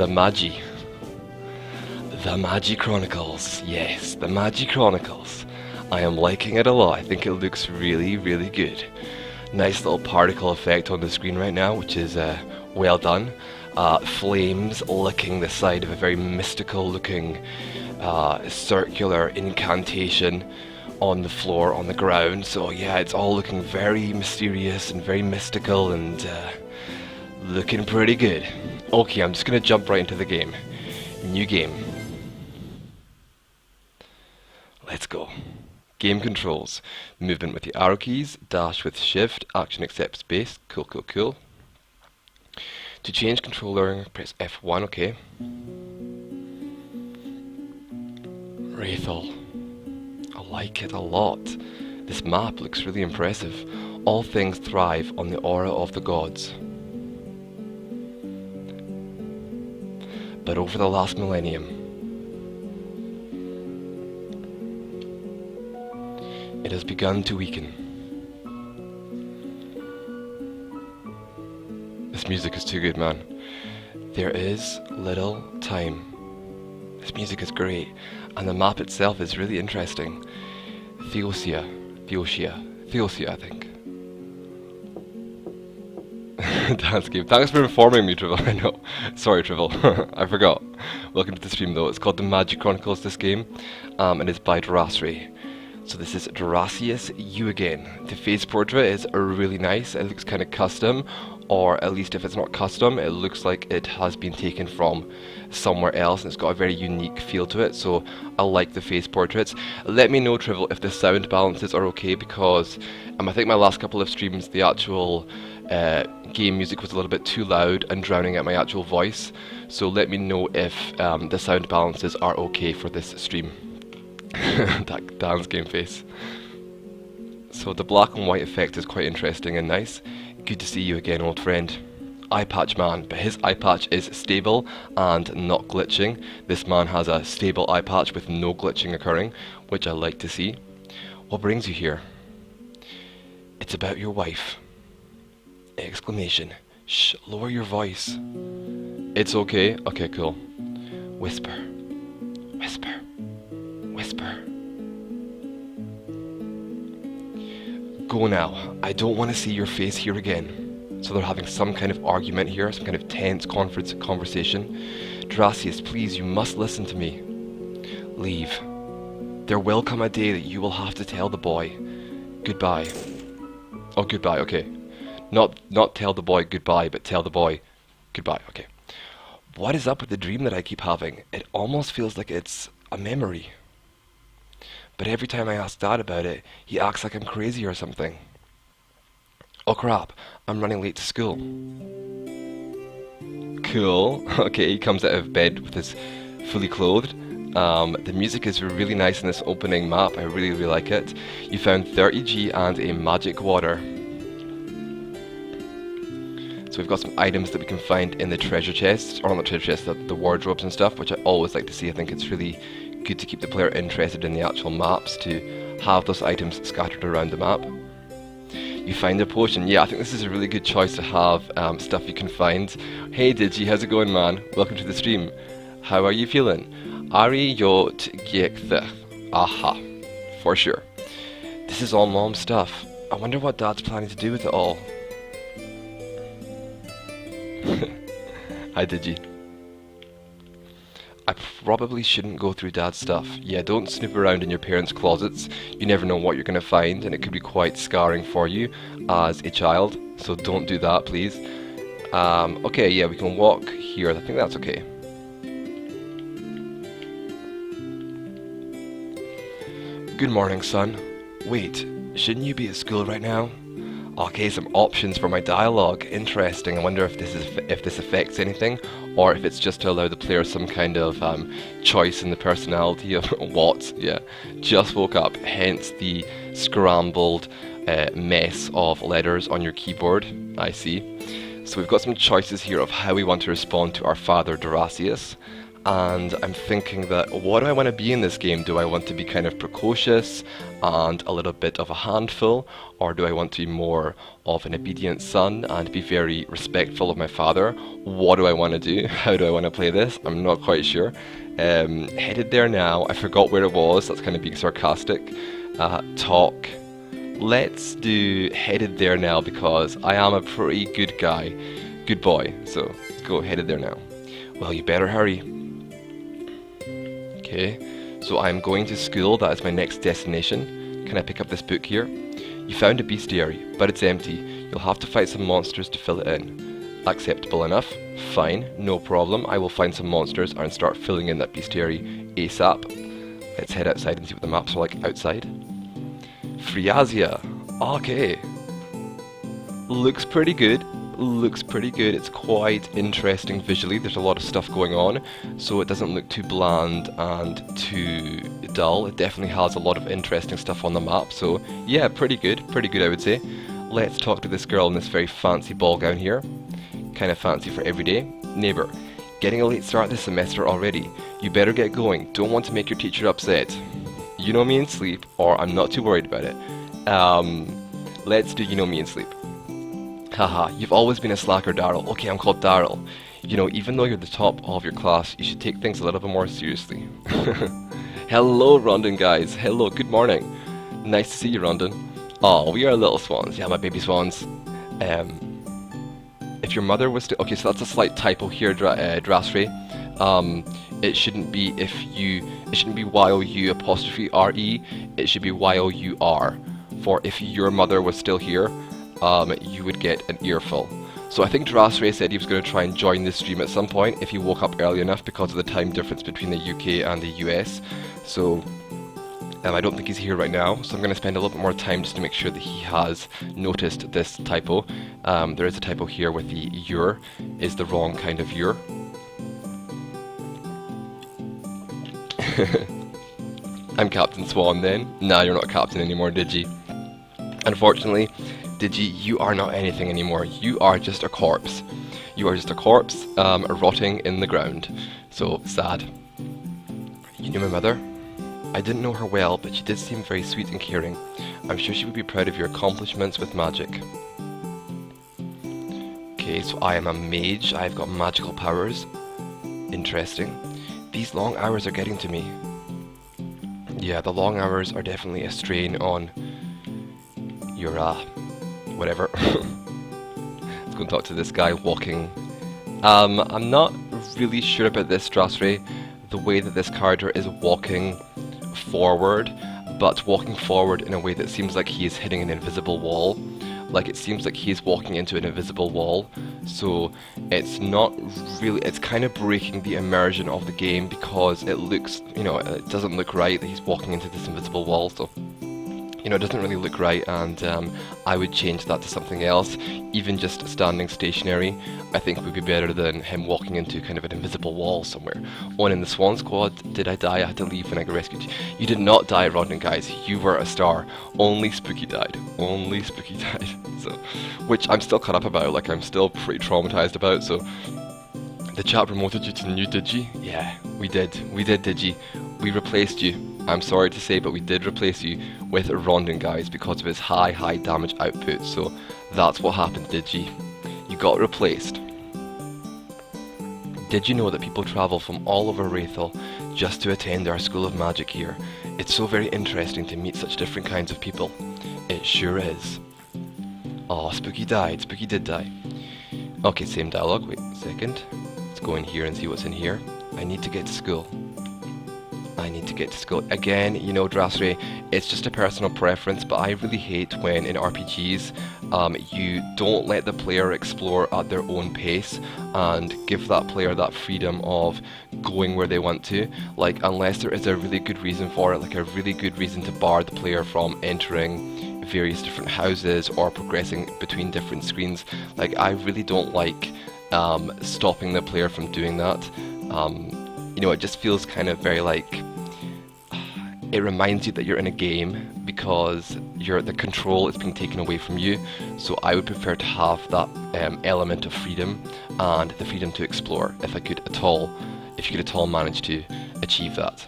the Magi. The Magi Chronicles. Yes, the Magi Chronicles. I am liking it a lot. I think it looks really, really good. Nice little particle effect on the screen right now, which is well done. Flames licking the side of a very mystical looking circular incantation on the floor, on the ground. So yeah, it's all looking very mysterious and very mystical and looking pretty good. Okay, I'm just going to jump right into the game. New game. Let's go. Game controls. Movement with the arrow keys, dash with shift, action accept space. Cool, cool, cool. To change controller, press F1, okay. Wraithel. I like it a lot. This map looks really impressive. All things thrive on the aura of the gods. But over the last millennium, it has begun to weaken. This music is too good, man. There is little time. This music is great, and the map itself is really interesting. Theosia, I think. Dance game. Thanks for informing me, Trivial. I know. Sorry, Trivial. I forgot. Welcome to the stream, though. It's called the Magi Chronicles, this game, and it's by Durasri. So this is Durasius, you again. The face portrait is really nice. It looks kind of custom, or at least if it's not custom, it looks like it has been taken from somewhere else, and it's got a very unique feel to it. So I like the face portraits. Let me know, Trivial, if the sound balances are okay, because I think my last couple of streams, the actual game music was a little bit too loud and drowning out my actual voice. So let me know if the sound balances are okay for this stream. That dance game face. So the black and white effect is quite interesting and nice. Good to see you again, old friend. Eye patch man, but his eye patch is stable and not glitching. This man has a stable eye patch with no glitching occurring, which I like to see. What brings you here? It's about your wife. Exclamation. Shh, lower your voice. It's okay. Okay, cool. Whisper. Whisper. Whisper. Go now. I don't want to see your face here again. So they're having some kind of argument here, some kind of tense conversation. Drasius, please, you must listen to me. Leave. There will come a day that you will have to tell the boy goodbye. Oh, goodbye, okay. Not tell the boy goodbye, but tell the boy goodbye, okay. What is up with the dream that I keep having? It almost feels like it's a memory. But every time I ask Dad about it, he acts like I'm crazy or something. Oh crap, I'm running late to school. Cool. Okay, he comes out of bed with his fully clothed. The music is really nice in this opening map. I really, really like it. You found 30G and a magic water. So we've got some items that we can find in the treasure chests, or not the treasure chests, the wardrobes and stuff, which I always like to see. I think it's really good to keep the player interested in the actual maps, to have those items scattered around the map. You find a potion. Yeah, I think this is a really good choice to have stuff you can find. Hey Digi, how's it going, man? Welcome to the stream. How are you feeling? Ari Yot Giekthech. Aha, for sure. This is all Mom's stuff. I wonder what Dad's planning to do with it all. Hi Digi. I probably shouldn't go through Dad's stuff. Yeah, don't snoop around in your parents' closets. You never know what you're going to find, and it could be quite scarring for you as a child. So don't do that, please. Okay, yeah, we can walk here. I think that's okay. Good morning, son. Wait, shouldn't you be at school right now? Okay, some options for my dialogue. Interesting. I wonder if this affects anything, or if it's just to allow the player some kind of choice in the personality of what. Yeah, just woke up. Hence the scrambled mess of letters on your keyboard. I see. So we've got some choices here of how we want to respond to our father Durasius. and I'm thinking that what do I want to be in this game? Do I want to be kind of precocious and a little bit of a handful, or do I want to be more of an obedient son and be very respectful of my father? What do I want to do? How do I want to play this? I'm not quite sure. Headed there now. I forgot where it was. That's kind of being sarcastic. Talk. Let's do headed there now because I am a pretty good guy. Good boy. So let's go headed there now. Well, you better hurry. Okay. So I'm going to school. That is my next destination. Can I pick up this book here? You found a bestiary, but it's empty. You'll have to fight some monsters to fill it in. Acceptable enough. Fine, no problem. I will find some monsters and start filling in that bestiary ASAP. Let's head outside and see what the maps are like outside. Friazia. Okay. Looks pretty good. Looks pretty good. It's quite interesting visually. There's a lot of stuff going on, so it doesn't look too bland and too dull. It definitely has a lot of interesting stuff on the map, so yeah, pretty good I would say. Let's talk to this girl in this very fancy ball gown here. Kind of fancy for every day. Neighbour, getting a late start this semester already. You better get going. Don't want to make your teacher upset. You know me and sleep, or I'm not too worried about it. Let's do you know me and sleep. Haha, you've always been a slacker, Daryl. Okay, I'm called Daryl. You know, even though you're the top of your class, you should take things a little bit more seriously. Hello, Rondon guys. Hello, good morning. Nice to see you, Rondon. Oh, we are little swans. Yeah, my baby swans. If your mother was to... Okay, so that's a slight typo here, Drasray. It shouldn't be It shouldn't be Y-O-U apostrophe R-E. It should be Y-O-U-R. For if your mother was still here, you would get an earful. So I think Drasray said he was going to try and join this stream at some point if he woke up early enough because of the time difference between the UK and the US. So I don't think he's here right now, so I'm going to spend a little bit more time just to make sure that he has noticed this typo. There is a typo here with the "your" is the wrong kind of "your." I'm Captain Swan then. Nah, you're not Captain anymore, Digi. Unfortunately, Digi, you are not anything anymore. You are just a corpse. You are just a corpse rotting in the ground. So sad. You knew my mother? I didn't know her well, but she did seem very sweet and caring. I'm sure she would be proud of your accomplishments with magic. Okay, so I am a mage. I've got magical powers. Interesting. These long hours are getting to me. Yeah, the long hours are definitely a strain on your, whatever. Let's go and talk to this guy walking. I'm not really sure about this, Strasray. The way that this character is walking forward, but walking forward in a way that seems like he is hitting an invisible wall. Like it seems like he's walking into an invisible wall, so it's not really, it's kind of breaking the immersion of the game because it looks, you know, it doesn't look right that he's walking into this invisible wall, so, you know, it doesn't really look right, and I would change that to something else. Even just standing stationary, I think would be better than him walking into kind of an invisible wall somewhere. Oh, and in the Swan Squad, did I die? I had to leave when I got rescued. You did not die, Rodden, guys. You were a star. Only Spooky died. Only Spooky died. So, which I'm still caught up about. Like, I'm still pretty traumatized about, so... The chat promoted you to new Digi? Yeah, we did. We did, Digi. We replaced you. I'm sorry to say, but we did replace you with Rondon, guys, because of his high damage output. So that's what happened, Digi. You got replaced. Did you know that people travel from all over Wraithel just to attend our School of Magic here? It's so very interesting to meet such different kinds of people. It sure is. Oh, Spooky died. Spooky did die. Okay, same dialogue. Wait a second. Let's go in here and see what's in here. I need to get to school. I need to get to school. Again, you know, Drasray, it's just a personal preference, but I really hate when in RPGs you don't let the player explore at their own pace and give that player that freedom of going where they want to. Like, unless there is a really good reason for it, like a really good reason to bar the player from entering various different houses or progressing between different screens. Like, I really don't like stopping the player from doing that. You know, it just feels kind of very like, it reminds you that you're in a game because the control is being taken away from you. So I would prefer to have that element of freedom and the freedom to explore, if I could at all. if you could at all manage to achieve that.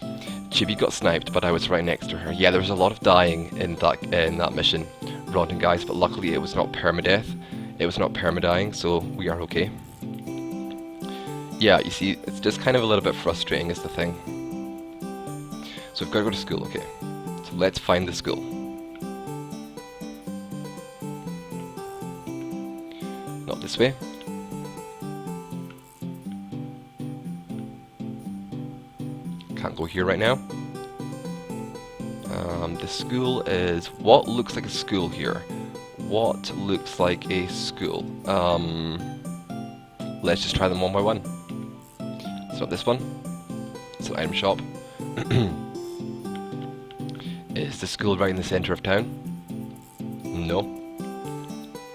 Chibi got sniped, but I was right next to her. Yeah, there was a lot of dying in that mission, Rondon guys, but luckily it was not permadeath. It was not permadying, so we are okay. Yeah, you see, it's just kind of a little bit frustrating is the thing. So we've got to go to school, okay. So let's find the school. Not this way. Can't go here right now. The school is what looks like a school here. What looks like a school? Let's just try them one by one. It's not this one. It's an item shop. Is the school right in the center of town? No.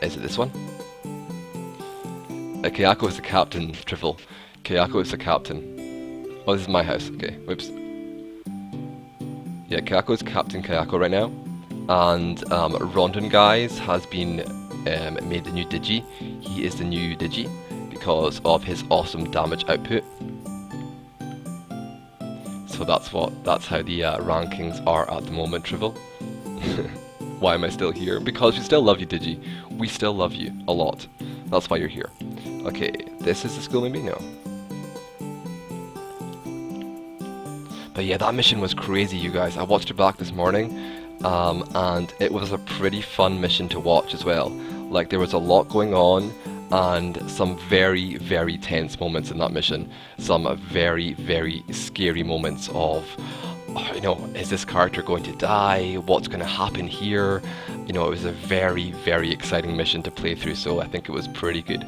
Is it this one? Kayako is the captain, Triffle. Kayako is the captain. Oh, this is my house. Okay, whoops. Yeah, Kayako is Captain Kayako right now. And Rondon guys has been made the new Digi. He is the new Digi because of his awesome damage output. So that's how the rankings are at the moment, Trivial. Why am I still here? Because we still love you, Digi. We still love you a lot. That's why you're here. Okay, this is the school maybe? No. But yeah, that mission was crazy, you guys. I watched it back this morning, and it was a pretty fun mission to watch as well. Like, there was a lot going on, and some very, very tense moments in that mission. Some very, very scary moments of, oh, you know, is this character going to die? What's going to happen here? You know, it was a very, very exciting mission to play through, so I think it was pretty good.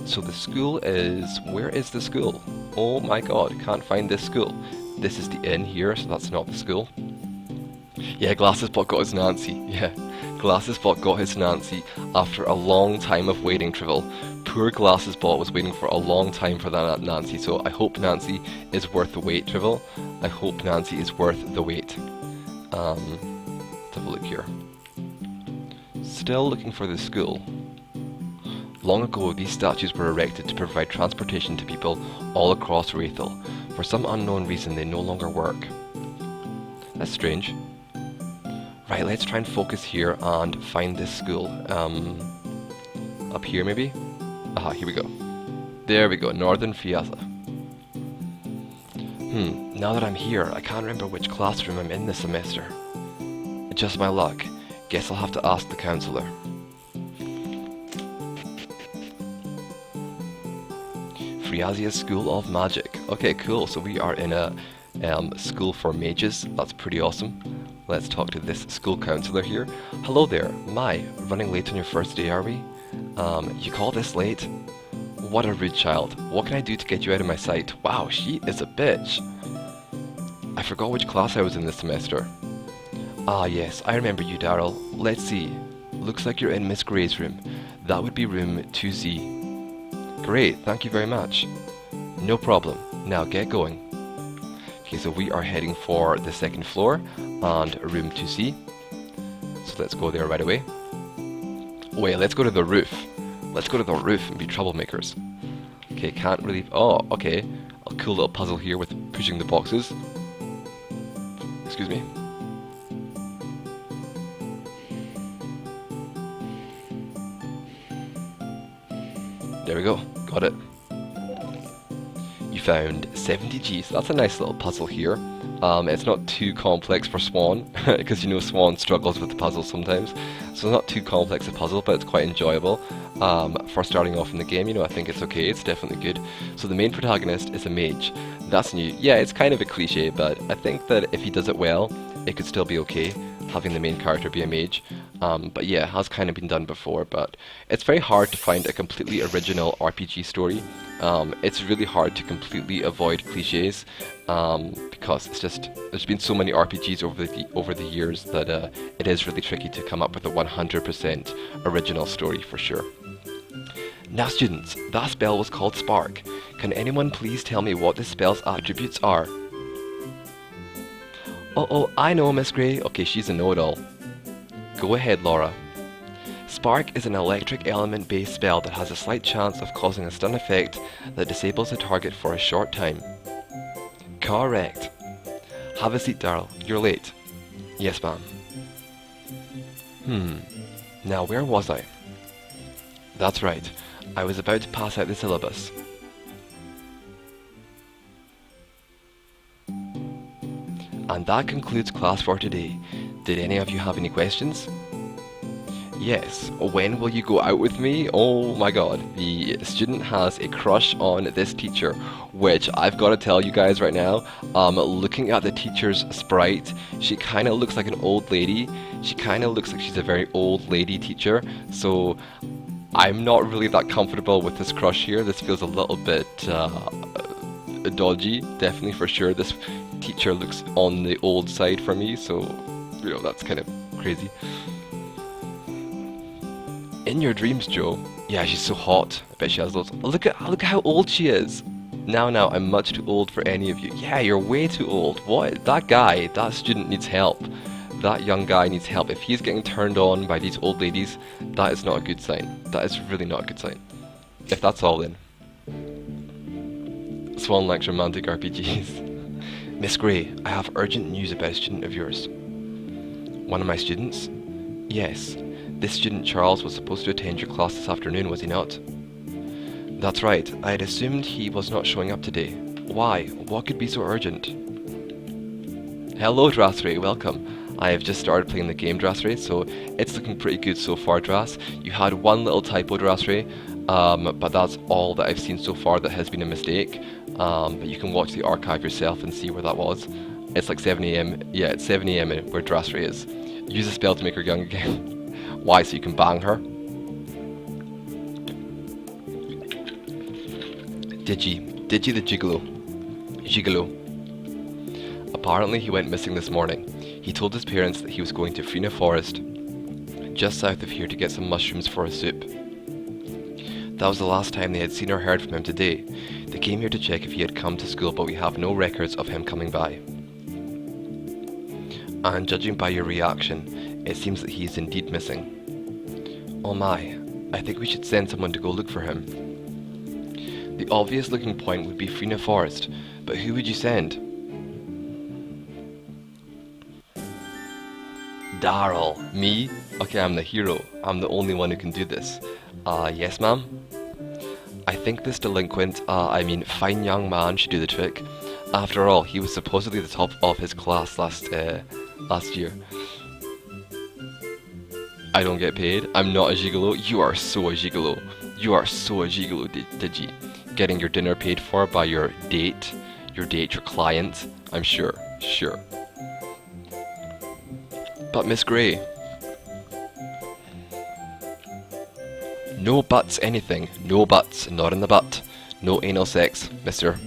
So the school is... Where is the school? Oh my god, can't find this school. This is the inn here, so that's not the school. Yeah, GlassesBot got his Nancy. Yeah, GlassesBot got his Nancy after a long time of waiting, Trivial. Poor GlassesBot was waiting for a long time for that Nancy, so I hope Nancy is worth the wait, Trivial. I hope Nancy is worth the wait. Let's have a look here. Still looking for the school. Long ago, these statues were erected to provide transportation to people all across Wraithel. For some unknown reason, they no longer work. That's strange. Right, let's try and focus here and find this school. Up here, maybe? Aha, here we go. There we go, Northern Fiazza. Now that I'm here, I can't remember which classroom I'm in this semester. Just my luck. Guess I'll have to ask the counselor. Friazia's School of Magic. Okay, cool. So we are in a school for mages. That's pretty awesome. Let's talk to this school counselor here. Hello there. Mai, running late on your first day, are we? You call this late? What a rude child. What can I do to get you out of my sight? Wow, she is a bitch. I forgot which class I was in this semester. Ah yes, I remember you, Daryl. Let's see. Looks like you're in Miss Gray's room. That would be room 2Z. Great, thank you very much. No problem. Now get going. Okay, so we are heading for the second floor and room 2C. So let's go there right away. Wait, let's go to the roof. Let's go to the roof and be troublemakers. Okay, can't really... Oh, okay. A cool little puzzle here with pushing the boxes. Excuse me. There we go. Got it. You found 70 Gs. That's a nice little puzzle here. It's not too complex for Swan, because you know Swan struggles with the puzzles sometimes. So it's not too complex a puzzle, but it's quite enjoyable. For starting off in the game, you know, I think it's okay. It's definitely good. So the main protagonist is a mage. That's new. Yeah, it's kind of a cliche, but I think that if he does it well, it could still be okay, having the main character be a mage. But yeah, it has kind of been done before, but it's very hard to find a completely original RPG story. It's really hard to completely avoid cliches, because it's just, there's been so many RPGs over the years that it is really tricky to come up with a 100% original story for sure. Now students, that spell was called Spark. Can anyone please tell me what this spell's attributes are? Oh, I know, Miss Gray. Okay, she's a know-it-all. Go ahead, Laura. Spark is an electric element based spell that has a slight chance of causing a stun effect that disables the target for a short time. Correct. Have a seat, Daryl. You're late. Yes, ma'am. Now where was I? That's right. I was about to pass out the syllabus. And that concludes class for today. Did any of you have any questions? Yes, when will you go out with me? Oh my god, the student has a crush on this teacher, which I've got to tell you guys right now, looking at the teacher's sprite, she kind of looks like an old lady. She kind of looks like she's a very old lady teacher, so I'm not really that comfortable with this crush here. This feels a little bit dodgy, definitely for sure. This teacher looks on the old side for me, so, you know, that's kind of crazy. In your dreams, Joe. Yeah, she's so hot. I bet she has loads. Look at how old she is. Now, I'm much too old for any of you. Yeah, you're way too old. What? That student needs help. That young guy needs help. If he's getting turned on by these old ladies, that is not a good sign. That is really not a good sign. If that's all, then. Swan likes romantic RPGs. Miss Gray, I have urgent news about a student of yours. One of my students? Yes. This student Charles was supposed to attend your class this afternoon, was he not? That's right. I had assumed he was not showing up today. Why? What could be so urgent? Hello, Drasray. Welcome. I have just started playing the game, Drasray, so it's looking pretty good so far, Dras. You had one little typo, Drasray, but that's all that I've seen so far that has been a mistake. But you can watch the archive yourself and see where that was. It's like 7 AM. Yeah, it's 7 AM where Drasray is. Use a spell to make her young again. Why? So you can bang her? Digi the Gigolo. Apparently he went missing this morning. He told his parents that he was going to Frina Forest, just south of here, to get some mushrooms for a soup. That was the last time they had seen or heard from him today. They came here to check if he had come to school, but we have no records of him coming by. And judging by your reaction, it seems that he is indeed missing. Oh my, I think we should send someone to go look for him. The obvious looking point would be Frina Forest, but who would you send? Daryl. Me? Okay, I'm the hero. I'm the only one who can do this. Yes, ma'am? I think this delinquent, fine young man should do the trick. After all, he was supposedly the top of his class last year. I don't get paid. I'm not a gigolo. You are so a gigolo. You are so a gigolo, Digi. Getting your dinner paid for by your date, your client. I'm sure. But Miss Gray. No buts anything. No buts. Not in the butt. No anal sex, mister.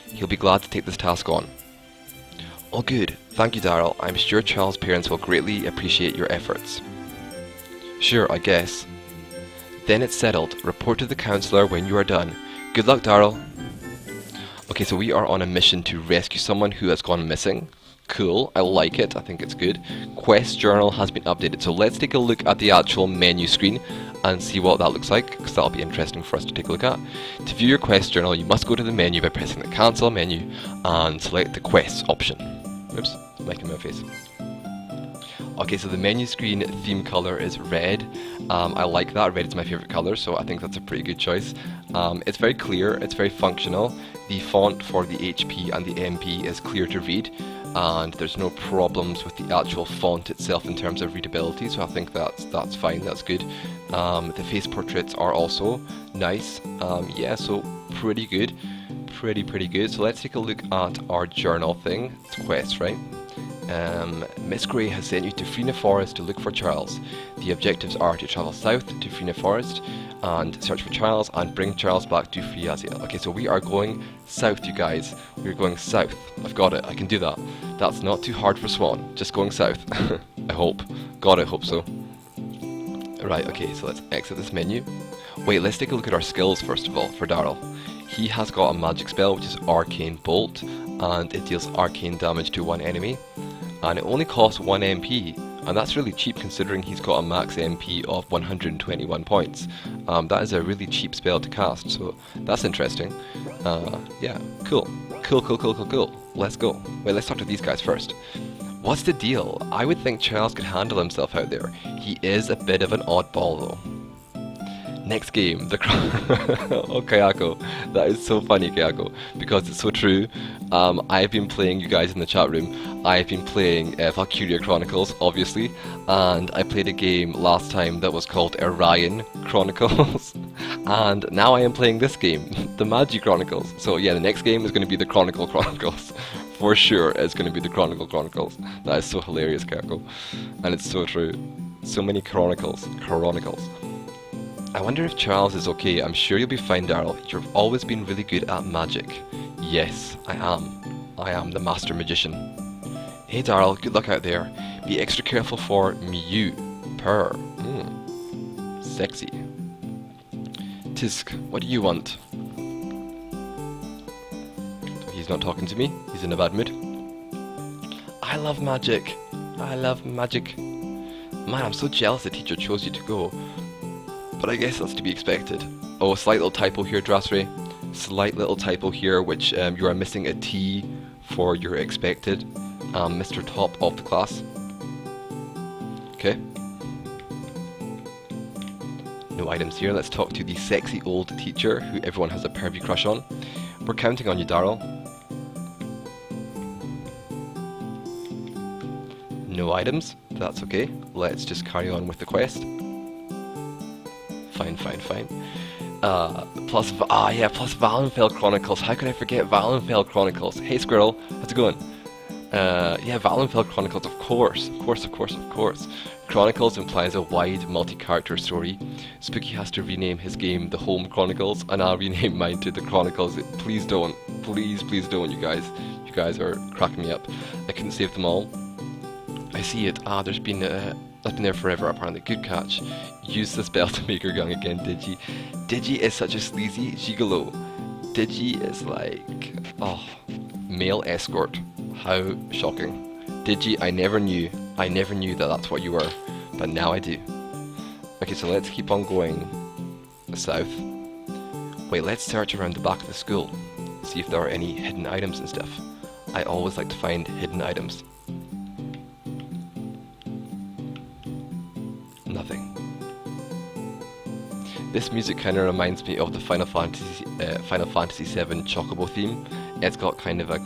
He'll be glad to take this task on. Oh good. Thank you, Daryl. I'm sure Charles' parents will greatly appreciate your efforts. Sure, I guess. Then it's settled. Report to the counselor when you are done. Good luck, Daryl. Okay, so we are on a mission to rescue someone who has gone missing. Cool, I like it, I think it's good. Quest journal has been updated, so let's take a look at the actual menu screen and see what that looks like, because that'll be interesting for us to take a look at. To view your quest journal, you must go to the menu by pressing the cancel menu and select the quests option. Oops, mic in my face. Okay, so the menu screen theme color is red. I like that. Red is my favorite color, so I think that's a pretty good choice. It's very clear, it's very functional. The font for the HP and the MP is clear to read, and there's no problems with the actual font itself in terms of readability, so I think that's fine, that's good. The face portraits are also nice. Yeah, so pretty good. Pretty good. So let's take a look at our journal thing. It's quest, right? Miss Gray has sent you to Frina Forest to look for Charles. The objectives are to travel south to Frina Forest and search for Charles and bring Charles back to Friaziel. Okay, so we are going south, you guys. We're going south. I've got it. I can do that. That's not too hard for Swan. Just going south. I hope. God, I hope so. Right, okay, so let's exit this menu. Wait, let's take a look at our skills first of all for Daryl. He has got a magic spell which is Arcane Bolt, and it deals arcane damage to one enemy. And it only costs 1 MP. and that's really cheap considering he's got a max MP of 121 points. That is a really cheap spell to cast, so that's interesting. Yeah, cool. Cool. Let's go. Wait, let's talk to these guys first. What's the deal? I would think Charles could handle himself out there. He is a bit of an oddball though. Next game, the oh Kayako, that is so funny Kayako, because it's so true. I've been playing, you guys in the chat room, I've been playing Valkyria Chronicles, obviously, and I played a game last time that was called Orion Chronicles, and now I am playing this game, the Magi Chronicles. So yeah, the next game is going to be the Chronicles. For sure, it's going to be the Chronicles. That is so hilarious, Kayako, and it's so true. So many Chronicles. I wonder if Charles is okay. I'm sure you'll be fine, Daryl. You've always been really good at magic. Yes, I am. I am the master magician. Hey Daryl, good luck out there. Be extra careful for Mew. Purr. Sexy. Tisk, what do you want? He's not talking to me. He's in a bad mood. I love magic. Man, I'm so jealous the teacher chose you to go. But I guess that's to be expected. Oh, slight little typo here, Drasray. Slight little typo here, which you are missing a T for your expected. Mr. Top of the class. Okay. No items here. Let's talk to the sexy old teacher who everyone has a pervy crush on. We're counting on you, Daryl. No items. That's okay. Let's just carry on with the quest. Fine. Plus Valenfell Chronicles. How could I forget Valenfell Chronicles? Hey Squirrel, how's it going? Yeah, Valenfell Chronicles, of course. Chronicles implies a wide, multi-character story. Spooky has to rename his game the Home Chronicles, and I'll rename mine to the Chronicles. Please don't. Please don't, you guys. You guys are cracking me up. I couldn't save them all. I see it. There's been that's been there forever, apparently. Good catch. Use the spell to make her young again, Digi. Digi is such a sleazy gigolo. Digi is like, male escort. How shocking. Digi, I never knew that that's what you were, but now I do. Okay, so let's keep on going south. Wait, let's search around the back of the school. See if there are any hidden items and stuff. I always like to find hidden items. Nothing. This music kind of reminds me of the Final Fantasy VII Chocobo theme. It's got kind of a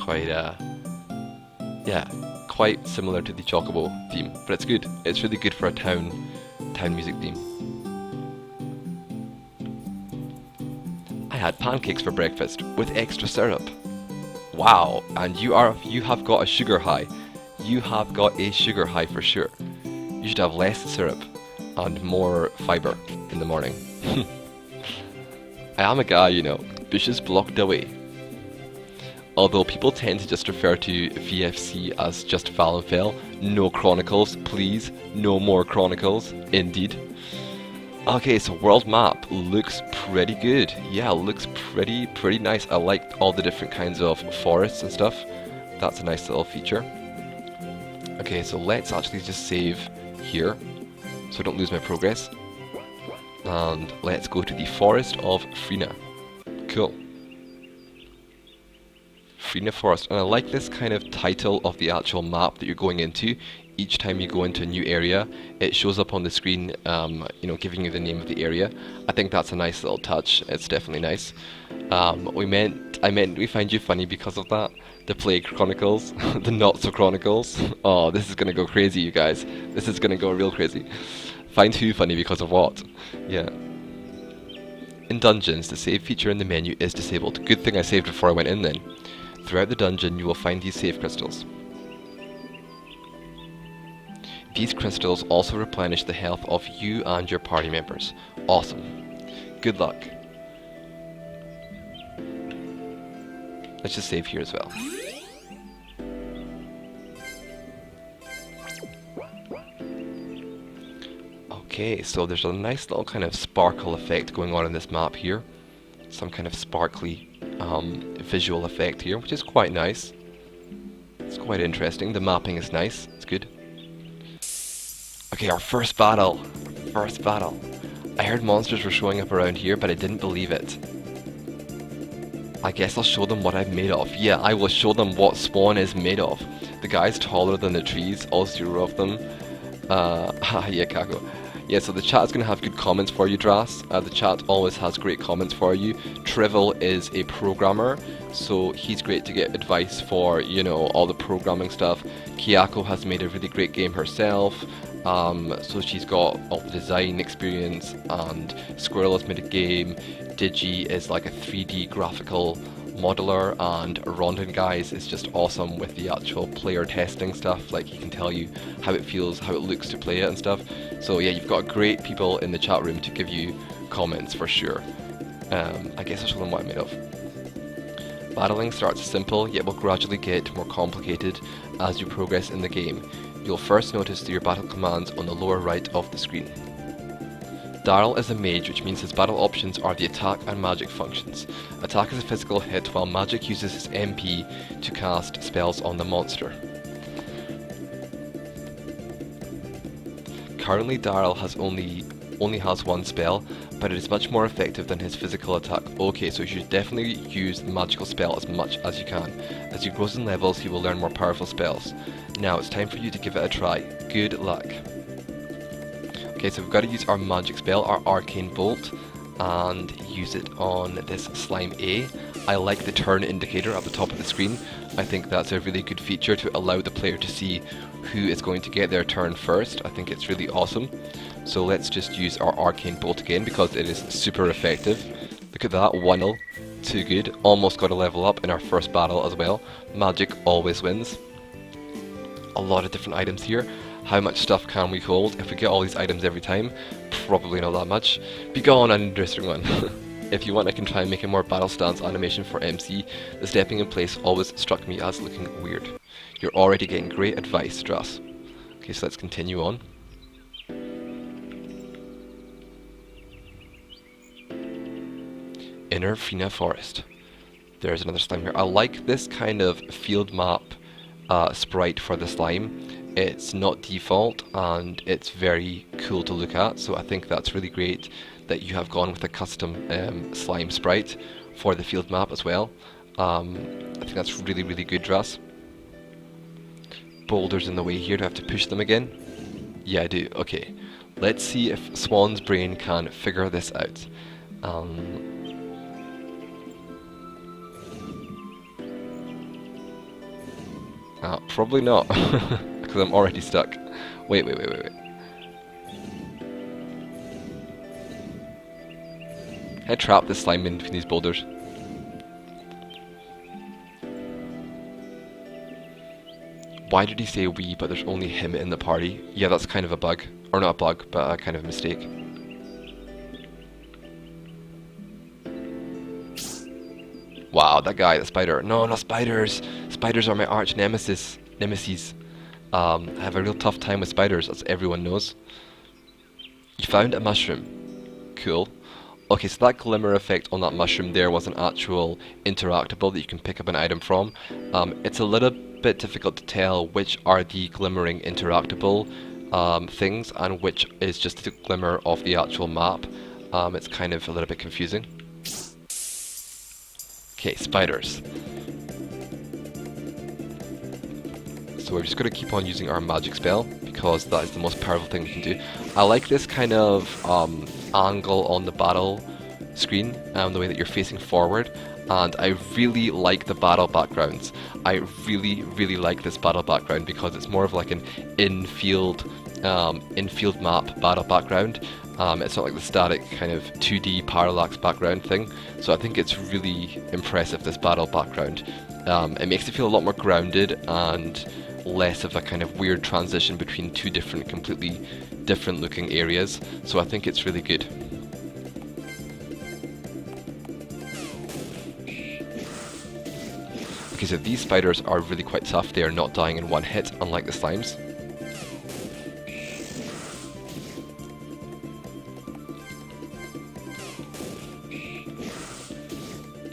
quite similar to the Chocobo theme, but it's good. It's really good for a town music theme. I had pancakes for breakfast with extra syrup. Wow, and you have got a sugar high. You have got a sugar high for sure. You should have less syrup and more fiber in the morning. I am a guy, you know. Bushes blocked away. Although people tend to just refer to VFC as just Valenfell. No Chronicles, please. No more Chronicles, indeed. Okay, so world map looks pretty good. Yeah, looks pretty nice. I like all the different kinds of forests and stuff. That's a nice little feature. Okay, so let's actually just save here, so I don't lose my progress. And let's go to the Forest of Frina. Cool. Frina Forest, and I like this kind of title of the actual map that you're going into. Each time you go into a new area, it shows up on the screen, you know, giving you the name of the area. I think that's a nice little touch. It's definitely nice. We find you funny because of that. The Plague Chronicles, the Not So Chronicles. Oh, this is gonna go crazy, you guys. This is gonna go real crazy. Find who funny because of what? Yeah. In dungeons, the save feature in the menu is disabled. Good thing I saved before I went in then. Throughout the dungeon, you will find these save crystals. These crystals also replenish the health of you and your party members. Awesome. Good luck. Let's just save here as well. Okay, so there's a nice little kind of sparkle effect going on in this map here. Some kind of sparkly visual effect here, which is quite nice. It's quite interesting. The mapping is nice. It's good. Okay, our first battle. First battle. I heard monsters were showing up around here, but I didn't believe it. I guess I'll show them what I'm made of. Yeah, I will show them what Spawn is made of. The guy's taller than the trees, all 0 of them. Yeah, Kako. Yeah, so the chat is going to have good comments for you, Dras. The chat always has great comments for you. Trivial is a programmer, so he's great to get advice for, you know, all the programming stuff. Kiyako has made a really great game herself, so she's got all the design experience, and Squirrel has made a game. Digi is like a 3D graphical modeler, and Rondon Guys is just awesome with the actual player testing stuff. Like, he can tell you how it feels, how it looks to play it and stuff. So yeah, you've got great people in the chat room to give you comments for sure. I guess I'll show them what I'm made of. Battling starts simple, yet will gradually get more complicated as you progress in the game. You'll first notice your battle commands on the lower right of the screen. Daryl is a mage, which means his battle options are the attack and magic functions. Attack is a physical hit, while magic uses his MP to cast spells on the monster. Currently, Daryl only has one spell, but it is much more effective than his physical attack. Okay, so you should definitely use the magical spell as much as you can. As he grows in levels, he will learn more powerful spells. Now it's time for you to give it a try. Good luck. Okay, so we've got to use our magic spell, our Arcane Bolt, and use it on this Slime A. I like the turn indicator at the top of the screen. I think that's a really good feature to allow the player to see who is going to get their turn first. I think it's really awesome. So let's just use our Arcane Bolt again because it is super effective. Look at that, 1-0. Too good. Almost got a level up in our first battle as well. Magic always wins. A lot of different items here. How much stuff can we hold? If we get all these items every time, probably not that much. Be gone, an interesting one. If you want, I can try and make a more battle stance animation for MC. The stepping in place always struck me as looking weird. You're already getting great advice, Dras. Okay, so let's continue on. Inner Fina Forest. There's another slime here. I like this kind of field map sprite for the slime. It's not default and it's very cool to look at, so I think that's really great that you have gone with a custom slime sprite for the field map as well. I think that's really, really good, Dras. Boulders in the way here, do I have to push them again? Yeah, I do. Okay, let's see if Swan's brain can figure this out. Probably not, because I'm already stuck. Wait. I trapped this slime in between these boulders. Why did he say we, but there's only him in the party? Yeah, that's kind of a bug. Or not a bug, but a kind of a mistake. Wow, that guy, the spider. No, not spiders! Spiders are my arch nemesis. I have a real tough time with spiders, as everyone knows. You found a mushroom. Cool. Okay, so that glimmer effect on that mushroom there was an actual interactable that you can pick up an item from. It's a little bit difficult to tell which are the glimmering interactable things and which is just the glimmer of the actual map. It's kind of a little bit confusing. Okay, spiders. So we're just going to keep on using our magic spell because that is the most powerful thing we can do. I like this kind of angle on the battle screen, the way that you're facing forward, and I really like the battle backgrounds. I really like this battle background because it's more of like an in-field map battle background. It's not like the static kind of 2D parallax background thing, so I think it's really impressive, this battle background. It makes it feel a lot more grounded and less of a kind of weird transition between two different, completely different looking areas, so I think it's really good. Okay, so these spiders are really quite tough. They are not dying in one hit, unlike the slimes.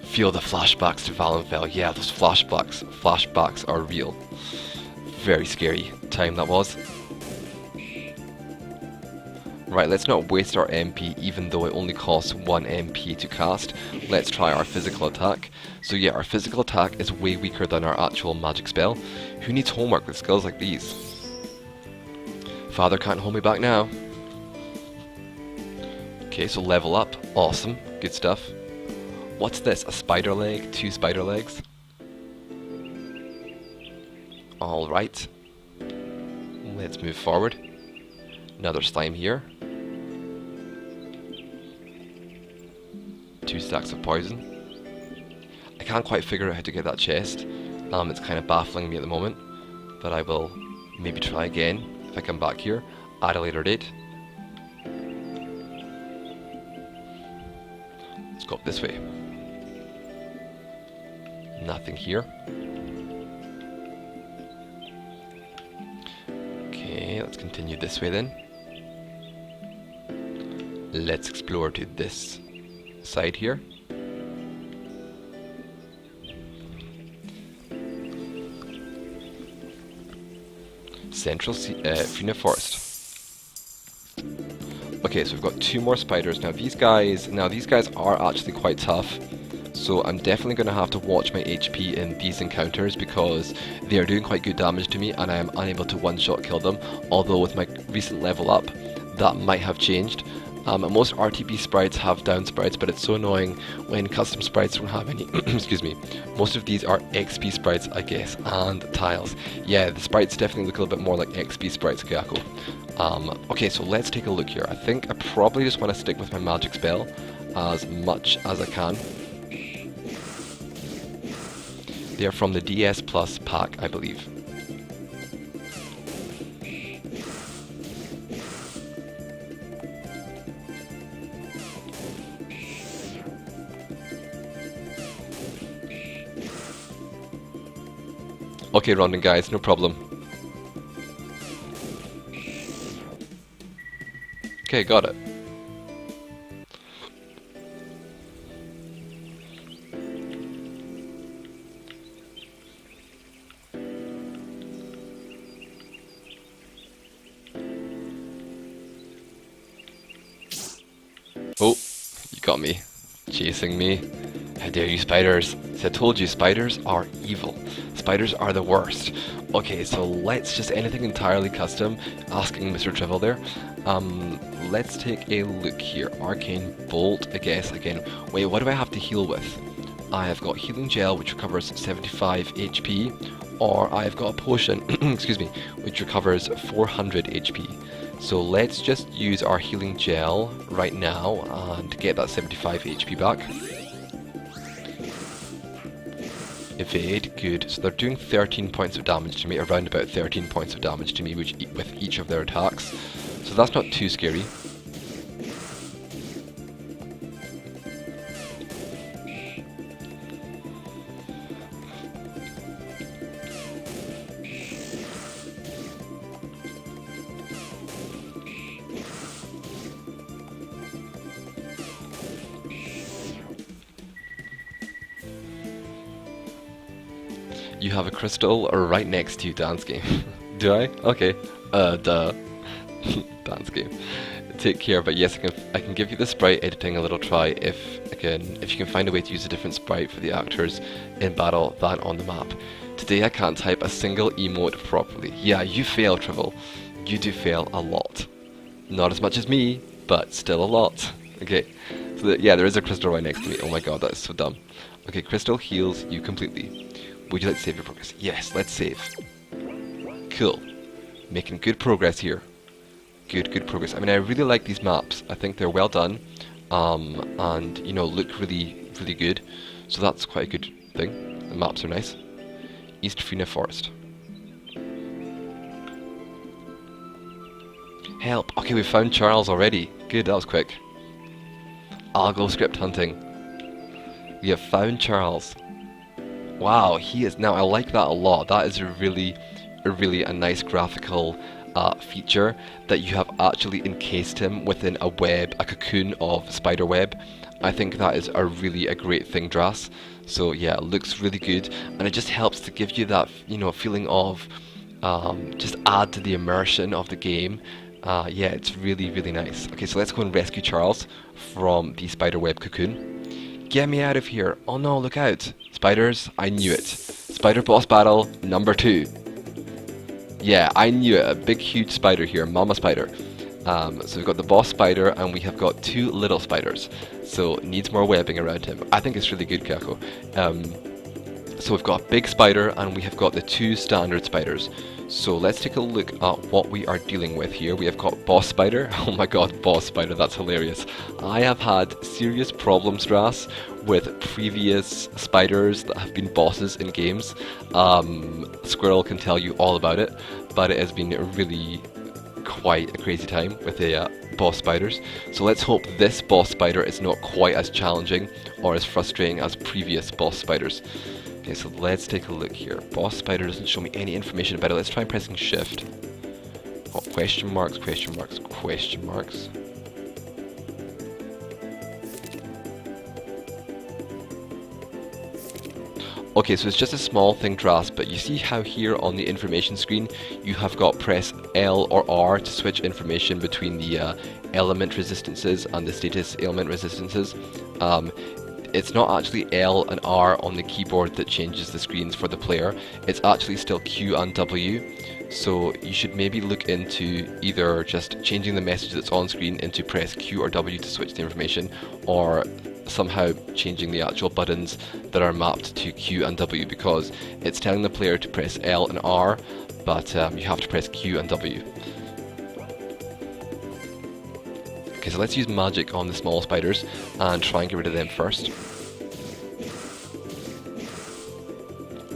Feel the flashbacks to Valenfell. Yeah, those flashbacks are real. Very scary time that was. Right, let's not waste our MP even though it only costs 1 MP to cast. Let's try our physical attack. So yeah, our physical attack is way weaker than our actual magic spell. Who needs homework with skills like these? Father can't hold me back now. Okay, so level up. Awesome. Good stuff. What's this? A spider leg? 2 spider legs? Alright. Let's move forward. Another slime here. 2 stacks of poison. I can't quite figure out how to get that chest. It's kind of baffling me at the moment. But I will maybe try again if I come back here at a later date. Let's go up this way. Nothing here. Okay, let's continue this way then. Let's explore to this side here. Central Fina Forest. Okay, so we've got 2 more spiders. Now these guys are actually quite tough. So I'm definitely going to have to watch my HP in these encounters because they are doing quite good damage to me and I am unable to one-shot kill them. Although with my recent level up, that might have changed. Most RTB sprites have down sprites, but it's so annoying when custom sprites don't have any. Excuse me. Most of these are XP sprites, I guess, and tiles. Yeah, the sprites definitely look a little bit more like XP sprites, Kyako. Okay, so let's take a look here. I think I probably just want to stick with my magic spell as much as I can. They are from the DS Plus pack, I believe. Okay, Rondon guys, no problem. Okay, got it. Oh, you got me. Chasing me. How dare you, spiders? See, I told you, spiders are evil. Spiders are the worst. Okay, so let's just anything entirely custom. Asking Mr. Trivial there. Let's take a look here. Arcane Bolt, I guess, again. Wait, what do I have to heal with? I have got Healing Gel, which recovers 75 HP. Or I've got a potion, excuse me, which recovers 400 HP. So let's just use our Healing Gel right now and get that 75 HP back. Evade, good. So they're doing 13 points of damage to me, around about 13 points of damage to me with each of their attacks. So that's not too scary. You have a crystal right next to you, Dance Game. Do I? Okay. Duh. Dance Game. Take care, but yes, I can give you the sprite editing a little try if you can find a way to use a different sprite for the actors in battle than on the map. Today I can't type a single emote properly. Yeah, you fail, Trivial. You do fail a lot. Not as much as me, but still a lot. Okay. So yeah, there is a crystal right next to me. Oh my god, that is so dumb. Okay, crystal heals you completely. Would you like to save your progress? Yes, let's save. Cool. Making good progress here. Good progress. I mean, I really like these maps. I think they're well done. And, you know, look really good. So that's quite a good thing. The maps are nice. East Fina Forest. Help! Okay, we found Charles already. Good, that was quick. I'll go script hunting. We have found Charles. Wow, he is... Now, I like that a lot. That is a really nice graphical feature, that you have actually encased him within a web, a cocoon of spider web. I think that is a great thing, Dras. So yeah, it looks really good, and it just helps to give you that, you know, feeling of just add to the immersion of the game. Yeah, it's really, really nice. Okay, so let's go and rescue Charles from the spiderweb cocoon. Get me out of here. Oh no, look out. Spiders, I knew it. Spider boss battle number 2. Yeah, I knew it. A big, huge spider here, Mama Spider. So we've got the boss spider and we have got 2 little spiders. So it needs more webbing around him. I think it's really good, Kako. So we've got a big spider and we have got the 2 standard spiders. So let's take a look at what we are dealing with here. We have got boss spider. Oh my god, boss spider, that's hilarious. I have had serious problems, Dras, with previous spiders that have been bosses in games. Squirrel can tell you all about it, but it has been really quite a crazy time with the boss spiders. So let's hope this boss spider is not quite as challenging or as frustrating as previous boss spiders. Okay, so let's take a look here. Boss spider doesn't show me any information about it. Let's try pressing shift. Oh, question marks, question marks, question marks. Okay, so it's just a small thing, Dras, but you see how here on the information screen you have got press L or R to switch information between the element resistances and the status ailment resistances. It's not actually L and R on the keyboard that changes the screens for the player. It's actually still Q and W. So you should maybe look into either just changing the message that's on screen into press Q or W to switch the information, or somehow changing the actual buttons that are mapped to Q and W, because it's telling the player to press L and R, but you have to press Q and W. Okay, so let's use magic on the small spiders and try and get rid of them first.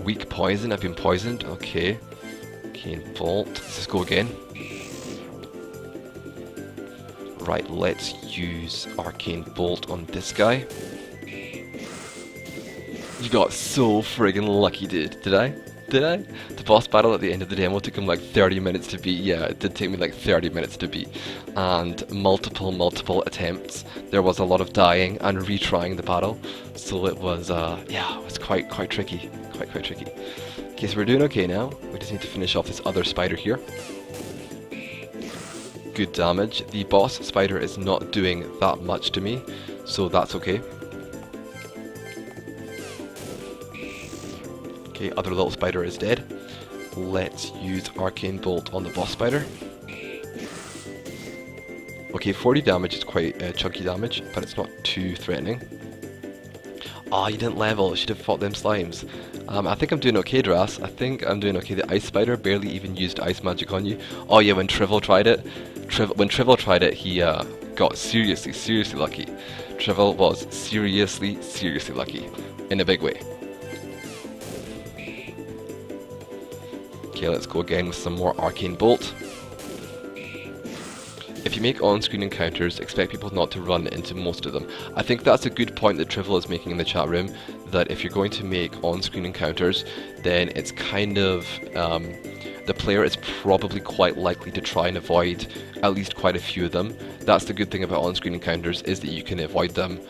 Weak poison, I've been poisoned, okay. Arcane Bolt, let's just go again. Right, let's use Arcane Bolt on this guy. You got so friggin' lucky, dude. Did I? Did I? The boss battle at the end of the demo took him like 30 minutes to beat. Yeah, it did take me like 30 minutes to beat. And multiple attempts. There was a lot of dying and retrying the battle. So it was, yeah, it was quite tricky. Quite tricky. Okay, so we're doing okay now. We just need to finish off this other spider here. Good damage. The boss spider is not doing that much to me, so that's okay. Okay, other little spider is dead. Let's use Arcane Bolt on the boss spider. Okay, 40 damage is quite chunky damage, but it's not too threatening. Ah, you didn't level. I should have fought them slimes. I think I'm doing okay, Dras. I think I'm doing okay. The ice spider barely even used ice magic on you. Oh yeah, when Trivel tried it, when Trivel tried it, he got seriously lucky. Trivel was seriously lucky, in a big way. Okay, let's go again with some more Arcane Bolt. If you make on-screen encounters, expect people not to run into most of them. I think that's a good point that Trivel is making in the chat room, that if you're going to make on-screen encounters, then it's kind of, the player is probably quite likely to try and avoid at least quite a few of them. That's the good thing about on-screen encounters, is that you can avoid them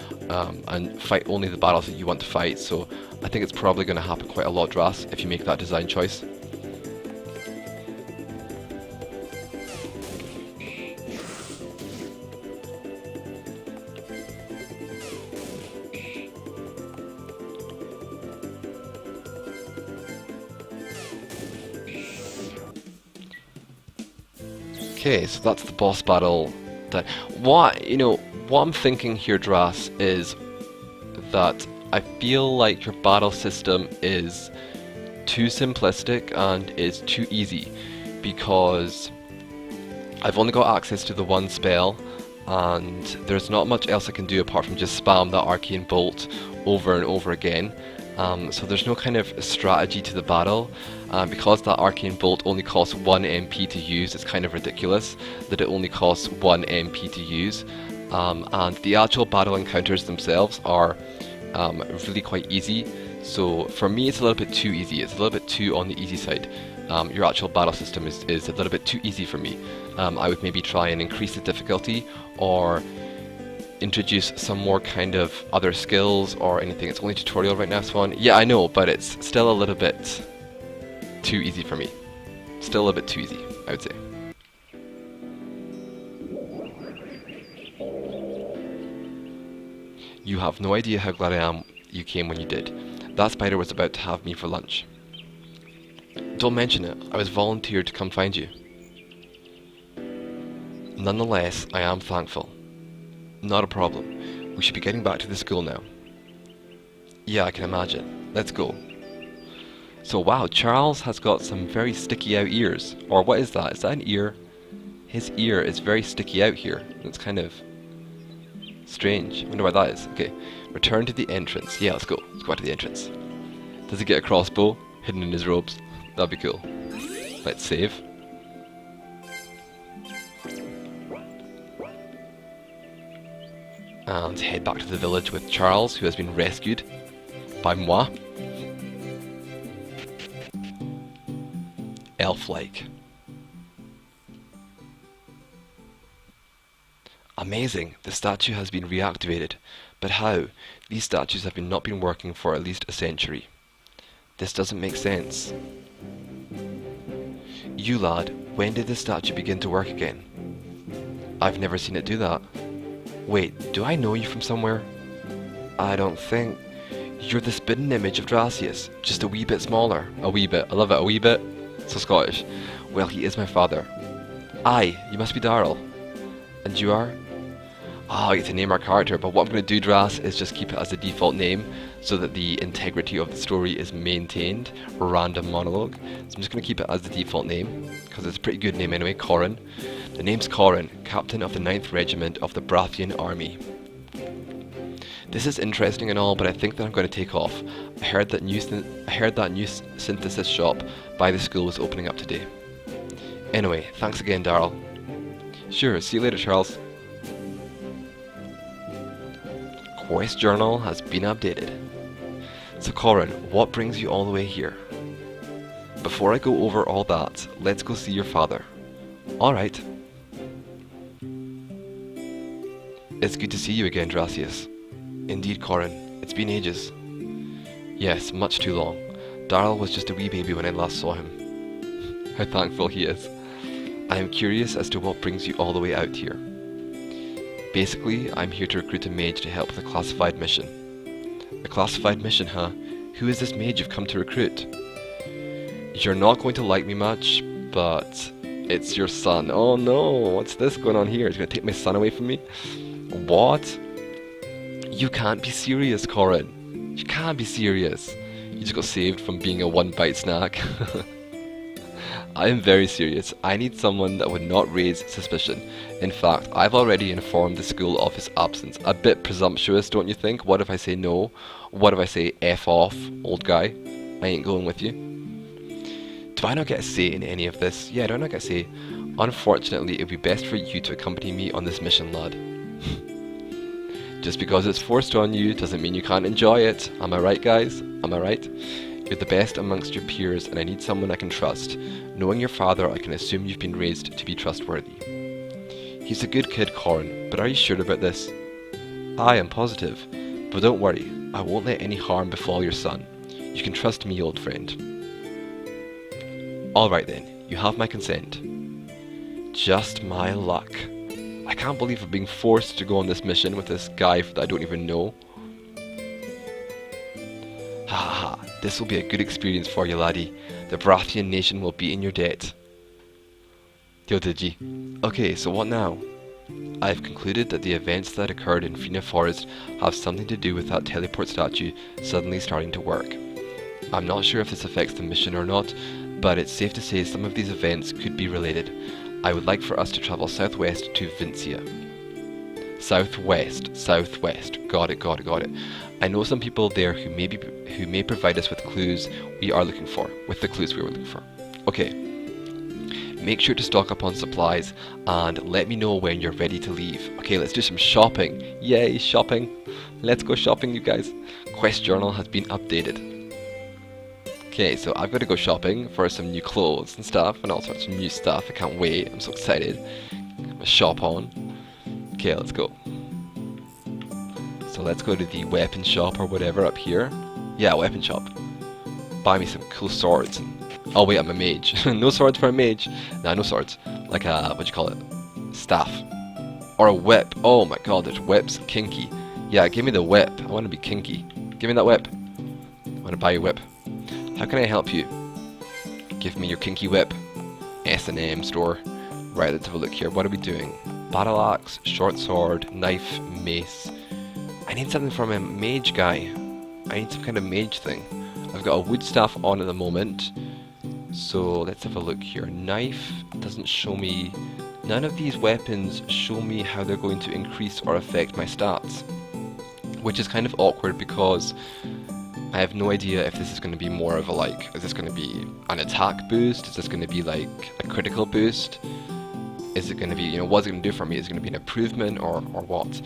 and fight only the battles that you want to fight. So I think it's probably going to happen quite a lot, Dras, if you make that design choice. Okay, so that's the boss battle done. What I'm thinking here, Dras, is that I feel like your battle system is too simplistic and is too easy, because I've only got access to the one spell and there's not much else I can do apart from just spam that Arcane Bolt over and over again. So there's no kind of strategy to the battle. Because that Arcane Bolt only costs 1 MP to use, it's kind of ridiculous that it only costs 1 MP to use. And the actual battle encounters themselves are really quite easy. So for me it's a little bit too easy, it's a little bit too on the easy side. Your actual battle system is a little bit too easy for me. I would maybe try and increase the difficulty, or introduce some more kind of other skills or anything. It's only tutorial right now, Swan. Yeah, I know, but it's still a little bit too easy for me. Still a bit too easy, I would say. You have no idea how glad I am you came when you did. That spider was about to have me for lunch. Don't mention it. I was volunteered to come find you. Nonetheless, I am thankful. Not a problem. We should be getting back to the school now. Yeah, I can imagine. Let's go. So wow, Charles has got some very sticky out ears. Or what is that? Is that an ear? His ear is very sticky out here. It's kind of strange. I wonder why that is. Okay. Return to the entrance. Yeah, let's go. Let's go back to the entrance. Does he get a crossbow hidden in his robes? That'd be cool. Let's save. And head back to the village with Charles, who has been rescued by moi. Elf-like. Amazing! The statue has been reactivated. But how? These statues have not been working for at least a century. This doesn't make sense. You lad, when did the statue begin to work again? I've never seen it do that. Wait, do I know you from somewhere? I don't think. You're the spitting image of Dracius, just a wee bit smaller. A wee bit. I love it, a wee bit. So Scottish. Well, he is my father. Aye, you must be Darrell. And you are? I get to name our character, but what I'm going to do, Dras, is just keep it as a default name so that the integrity of the story is maintained. Random monologue. So I'm just going to keep it as the default name, because it's a pretty good name anyway, Corin. The name's Corin, captain of the 9th Regiment of the Brathian Army. This is interesting and all, but I think that I'm going to take off. I heard that new synthesis shop by the school was opening up today. Anyway, thanks again, Darrell. Sure, see you later, Charles. Quest journal has been updated. So Corin, what brings you all the way here? Before I go over all that, let's go see your father. Alright. It's good to see you again, Dracius. Indeed, Corin. It's been ages. Yes, much too long. Darrell was just a wee baby when I last saw him. How thankful he is. I am curious as to what brings you all the way out here. Basically, I'm here to recruit a mage to help with a classified mission. A classified mission, huh? Who is this mage you've come to recruit? You're not going to like me much, but it's your son. Oh no, what's this going on here? He's going to take my son away from me? What? You can't be serious, Corin. You can't be serious. You just got saved from being a one-bite snack. I am very serious. I need someone that would not raise suspicion. In fact, I've already informed the school of his absence. A bit presumptuous, don't you think? What if I say no? What if I say F off, old guy? I ain't going with you. Do I not get a say in any of this? Yeah, do I not get a say? Unfortunately, it would be best for you to accompany me on this mission, lad. Just because it's forced on you doesn't mean you can't enjoy it. Am I right, guys? Am I right? You're the best amongst your peers, and I need someone I can trust. Knowing your father, I can assume you've been raised to be trustworthy. He's a good kid, Corin, but are you sure about this? I am positive, but don't worry, I won't let any harm befall your son. You can trust me, old friend. Alright then, you have my consent. Just my luck. I can't believe I'm being forced to go on this mission with this guy that I don't even know. Ha ha ha, this will be a good experience for you, laddie. The Brathian nation will be in your debt. Teotiji. Okay, so what now? I've concluded that the events that occurred in Fina Forest have something to do with that teleport statue suddenly starting to work. I'm not sure if this affects the mission or not, but it's safe to say some of these events could be related. I would like for us to travel southwest to Vincia. Southwest. Got it. I know some people there who may provide us with clues we are looking for. Okay. Make sure to stock up on supplies and let me know when you're ready to leave. Okay, let's do some shopping. Yay, shopping. Let's go shopping, you guys. Quest journal has been updated. Okay, so I've got to go shopping for some new clothes and stuff and all sorts of new stuff. I can't wait. I'm so excited. I'm a shop on. Okay, let's go. So let's go to the weapon shop or whatever up here. Yeah, weapon shop. Buy me some cool swords. Oh wait, I'm a mage. No swords for a mage. Nah, no swords. Like a, what do you call it? Staff. Or a whip. Oh my god, there's whips. Kinky. Yeah, give me the whip. I want to be kinky. Give me that whip. I want to buy your whip. How can I help you? Give me your kinky whip. S&M store. Right, let's have a look here. What are we doing? Battle axe, short sword, knife, mace. I need something from a mage guy. I need some kind of mage thing. I've got a wood staff on at the moment. So let's have a look here. Knife doesn't show me... None of these weapons show me how they're going to increase or affect my stats. Which is kind of awkward because I have no idea if this is going to be more of a like... Is this going to be an attack boost? Is this going to be like a critical boost? Is it going to be, you know, what's it going to do for me? Is it going to be an improvement or what?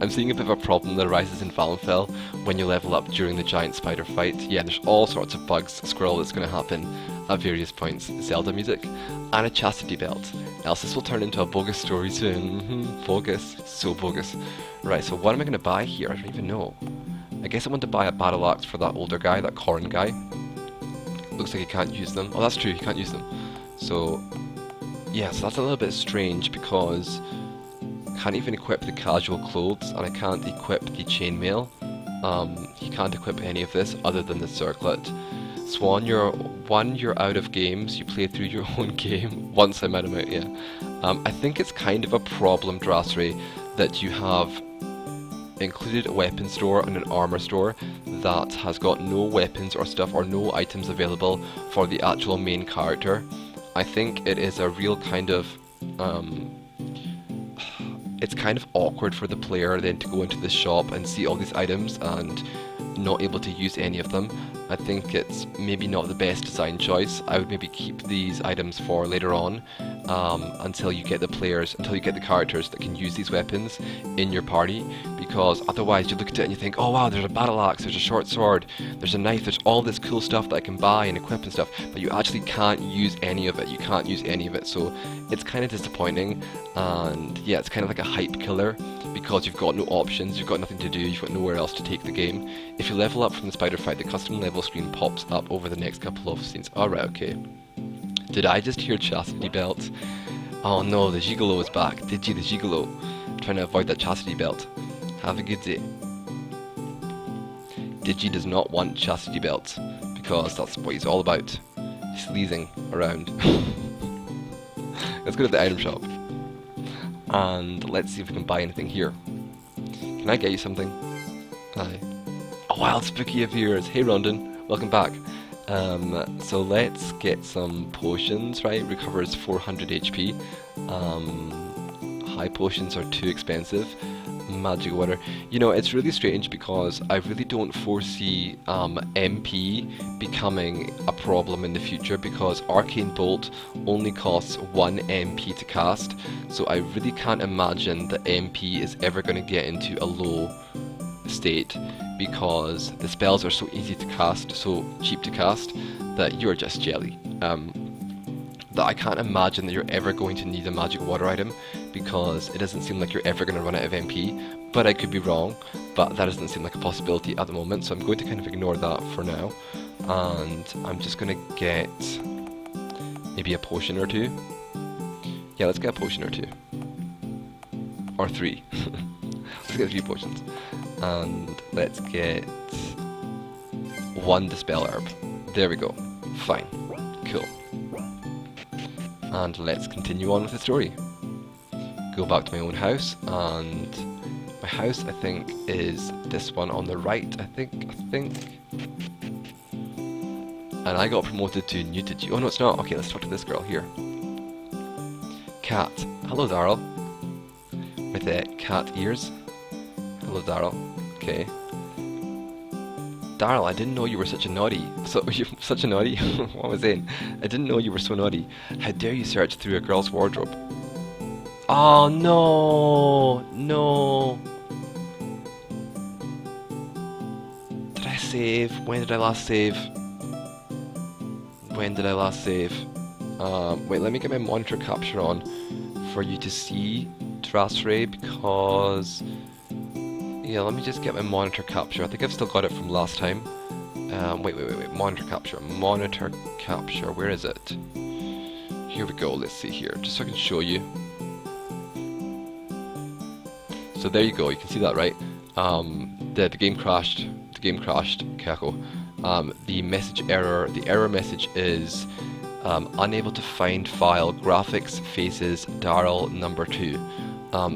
I'm seeing a bit of a problem that arises in Valenfell when you level up during the giant spider fight. Yeah, there's all sorts of bugs, squirrel that's going to happen at various points. Zelda music and a chastity belt. Else this will turn into a bogus story soon. Bogus. So bogus. Right, so what am I going to buy here? I don't even know. I guess I want to buy a battle axe for that older guy, that Corrin guy. Looks like he can't use them. Oh, that's true, he can't use them. So... yeah, so that's a little bit strange because I can't even equip the casual clothes and I can't equip the chainmail. You can't equip any of this other than the circlet. Swan, you're out of games. You play through your own game. Once I'm out of it, yeah. I think it's kind of a problem, Drasray, that you have included a weapon store and an armor store that has got no weapons or stuff or no items available for the actual main character. I think it is a real kind of, it's kind of awkward for the player then to go into the shop and see all these items and not able to use any of them. I think it's maybe not the best design choice. I would maybe keep these items for later on until you get the characters that can use these weapons in your party, because otherwise you look at it and you think, oh wow, there's a battle axe, there's a short sword, there's a knife, there's all this cool stuff that I can buy and equip and stuff, but you actually can't use any of it. You can't use any of it, so it's kind of disappointing, and yeah, it's kind of like a hype killer because you've got no options, you've got nothing to do, you've got nowhere else to take the game. If you level up from the spider fight, the custom level screen pops up over the next couple of scenes. Alright, okay. Did I just hear chastity belt? Oh no, the gigolo is back. Did you, the gigolo? I'm trying to avoid that chastity belt. Have a good day. Digi does not want chastity belts because that's what he's all about. He's sleazing around. Let's go to the item shop and let's see if we can buy anything here. Can I get you something? Hi. A wild spooky appears. Hey Rondon, welcome back. So let's get some potions, right? Recovers 400 HP. High potions are too expensive. Magic water. You know, it's really strange because I really don't foresee MP becoming a problem in the future because Arcane Bolt only costs 1 MP to cast, so I really can't imagine that MP is ever going to get into a low state because the spells are so easy to cast, so cheap to cast, that you're just jelly. That I can't imagine that you're ever going to need a magic water item because it doesn't seem like you're ever going to run out of MP, but I could be wrong, but that doesn't seem like a possibility at the moment, so I'm going to kind of ignore that for now, and I'm just going to get maybe a potion or two. Yeah, let's get a potion or two. Or 3. Let's get 3 potions. And let's get 1 dispel herb. There we go. Fine. Cool. And let's continue on with the story. Go back to my own house, and my house, I think, is this one on the right, I think. And I got promoted to new to... Oh no, it's not. Okay, let's talk to this girl here. Cat. Hello, Darryl. With cat ears. Hello, Darryl. Okay. Darryl, I didn't know you were such a naughty. Such a naughty? What was I saying? I didn't know you were so naughty. How dare you search through a girl's wardrobe? Oh no! No! Did I save? When did I last save? When did I last save? Wait, let me get my monitor capture on for you to see, Drasray, because... Yeah, let me just get my monitor capture. I think I've still got it from last time. Wait. Monitor capture. Monitor capture. Where is it? Here we go. Let's see here. Just so I can show you. So there you go. You can see that, right? the game crashed. The game crashed, Kako. The message error. The error message is unable to find file graphics faces Daryl number 2.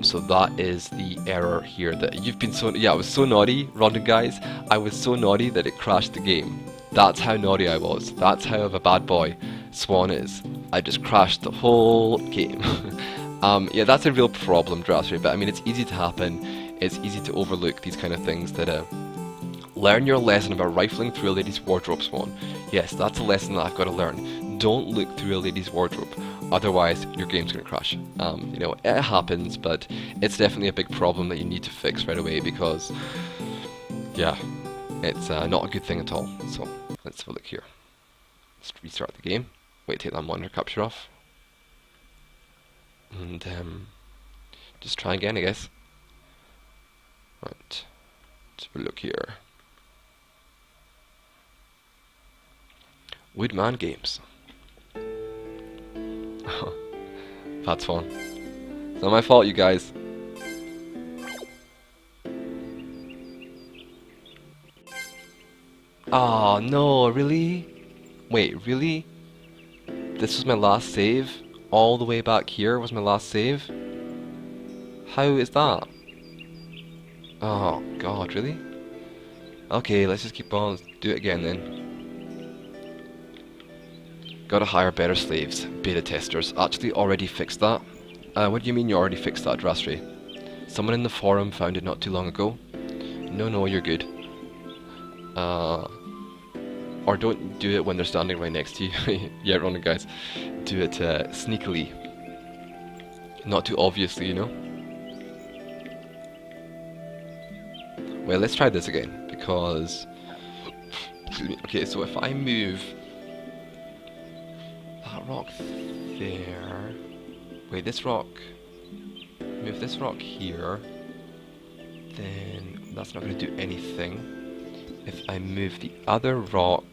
So that is the error here. That you've been so I was so naughty, Rondon guys. I was so naughty that it crashed the game. That's how naughty I was. That's how of a bad boy Swan is. I just crashed the whole game. Yeah, that's a real problem, Drassery. But I mean, it's easy to happen. It's easy to overlook these kind of things. That learn your lesson about rifling through a lady's wardrobe, Swan. Yes, that's a lesson that I've got to learn. Don't look through a lady's wardrobe. Otherwise, your game's going to crash. You know, it happens, but it's definitely a big problem that you need to fix right away because, yeah, it's not a good thing at all. So, let's have a look here. Let's restart the game. Wait, take that monitor capture off. And, just try again, I guess. Right. Let's have a look here. Woodman Games. That's fun. It's not my fault, you guys. Oh no, really? Wait, really? This was my last save? All the way back here was my last save? How is that? Oh god, really? Okay, let's just keep on. Let's do it again then. Gotta hire better slaves, beta testers. Actually already fixed that. What do you mean you already fixed that, Drassery? Someone in the forum found it not too long ago. No, you're good. Or don't do it when they're standing right next to you. Yeah, Ronan guys. Do it sneakily. Not too obviously, you know? Well, let's try this again, because... Excuse me. Okay, so if I move... that rock there... Wait, this rock... Move this rock here... Then that's not going to do anything. If I move the other rock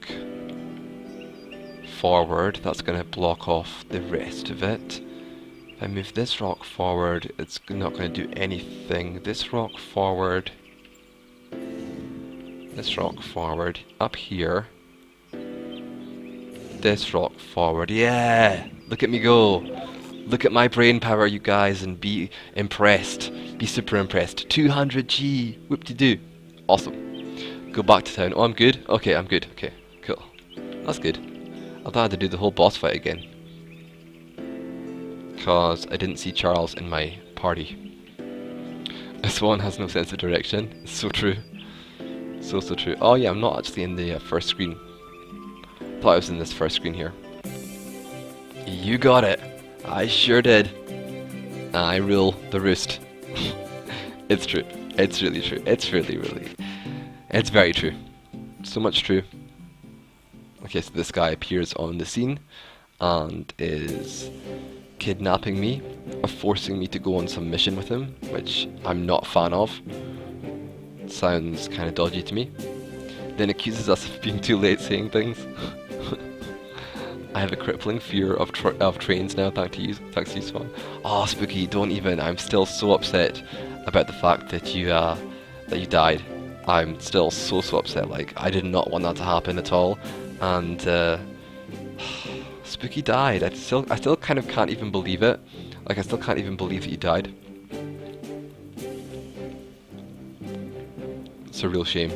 forward, that's going to block off the rest of it. If I move this rock forward, it's not going to do anything. This rock forward, this rock forward, up here. This rock forward, yeah! Look at me go! Look at my brain power, you guys, and be impressed. Be super impressed. 200G! Whoop-de-doo. Awesome. Go back to town. Oh, I'm good? Okay, I'm good. Okay, cool. That's good. I thought I had to do the whole boss fight again. Because I didn't see Charles in my party. This one has no sense of direction. It's so true. So true. Oh yeah, I'm not actually in the first screen. I thought I was in this first screen here. You got it. I sure did. I rule the roost. It's true. It's really true. It's really... It's very true. So much true. Okay, so this guy appears on the scene and is kidnapping me, or forcing me to go on some mission with him, which I'm not a fan of. Sounds kind of dodgy to me. Then accuses us of being too late saying things. I have a crippling fear of trains now, thanks to you, Swan. Oh, Spooky, don't even. I'm still so upset about the fact that you died. I'm still so upset. Like, I did not want that to happen at all, and Spooky died. I still kind of can't even believe it. Like, I still can't even believe that you died. It's a real shame.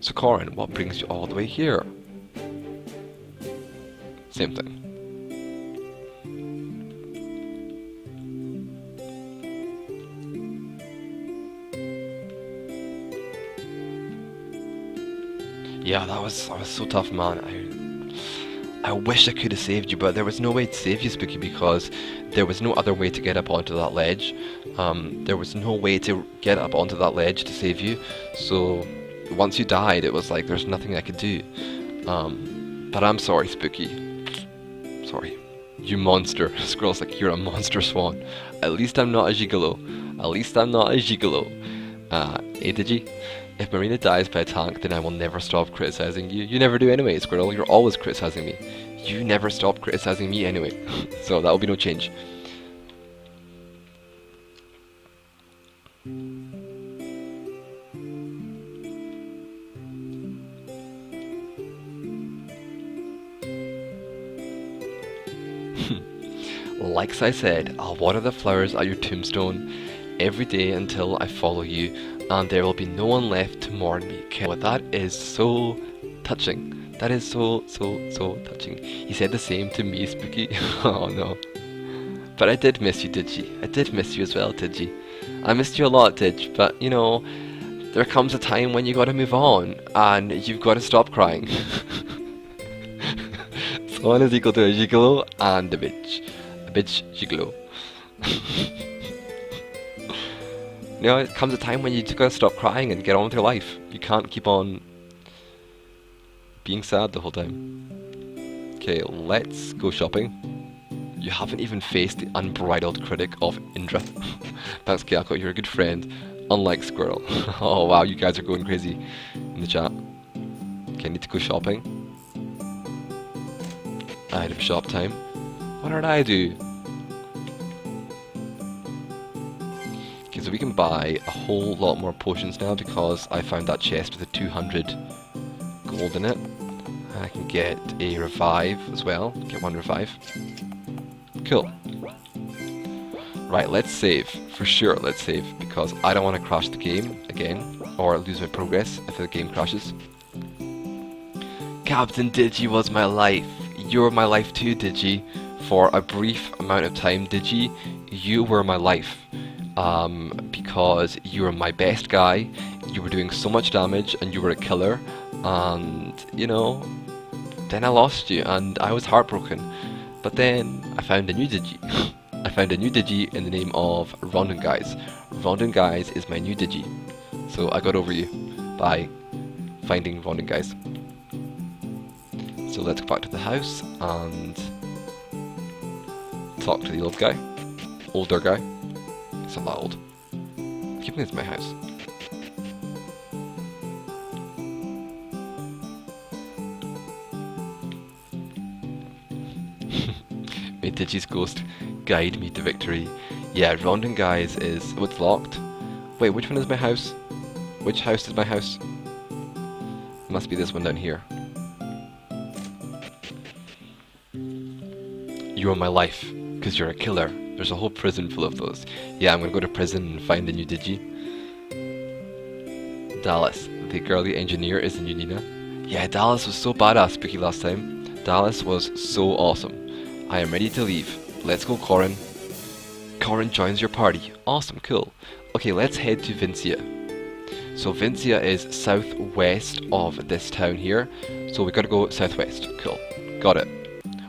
So, Corin, what brings you all the way here? Same thing. Yeah, that was so tough, man. I wish I could have saved you, but there was no way to save you, Spooky, because there was no other way to get up onto that ledge. There was no way to get up onto that ledge to save you. So once you died, it was like there's nothing I could do. But I'm sorry, Spooky. Sorry. You monster. Squirrel's like, you're a monster, Swan. At least I'm not a gigolo. At least I'm not a gigolo. Hey, did you? If Marina dies by a tank, then I will never stop criticizing you. You never do anyway, Squirrel. You're always criticizing me. You never stop criticizing me anyway. So that will be no change. Like I said, I'll water the flowers at your tombstone every day until I follow you, and there will be no one left to mourn me. Well, that is so touching. That is so touching. He said the same to me, Spooky. Oh no. But I did miss you, Digi. I did miss you as well, Digi. I missed you a lot, Dig, but you know, there comes a time when you gotta move on, and you've gotta stop crying. So one is equal to a gigolo and a bitch. A bitch gigolo. You know, it comes a time when you just gotta stop crying and get on with your life. You can't keep on being sad the whole time. Okay, let's go shopping. You haven't even faced the unbridled critic of Indra. Thanks, Kyako, you're a good friend. Unlike Squirrel. Oh wow, you guys are going crazy in the chat. Okay, I need to go shopping. Item shop time. What did I do? Okay, so we can buy a whole lot more potions now because I found that chest with a 200 gold in it. I can get a revive as well. Get one revive. Cool. Right, let's save. For sure, let's save. Because I don't want to crash the game again. Or lose my progress if the game crashes. Captain Digi was my life. You were my life too, Digi. For a brief amount of time, Digi, you were my life. Because you were my best guy. You were doing so much damage and you were a killer. And, you know, then I lost you and I was heartbroken. But then I found a new Digi. I found a new Digi in the name of Rondon Guys. Rondon Guys is my new Digi. So I got over you by finding Rondon Guys. So let's go back to the house and talk to the old guy. Older guy. It's not that old. Keep me in my house. May Digi's ghost guide me to victory. Yeah, Rondon Guys is... oh, it's locked. Wait, which one is my house? Which house is my house? It must be this one down here. You are my life, because you're a killer. There's a whole prison full of those. Yeah, I'm gonna go to prison and find a new Digi. Dallas, the girly engineer, is the new Nina. Yeah, Dallas was so badass, Spooky, last time. Dallas was so awesome. I am ready to leave. Let's go, Corin. Corin joins your party. Awesome, cool. Okay, let's head to Vincia. So Vincia is southwest of this town here. So we gotta go southwest. Cool. Got it.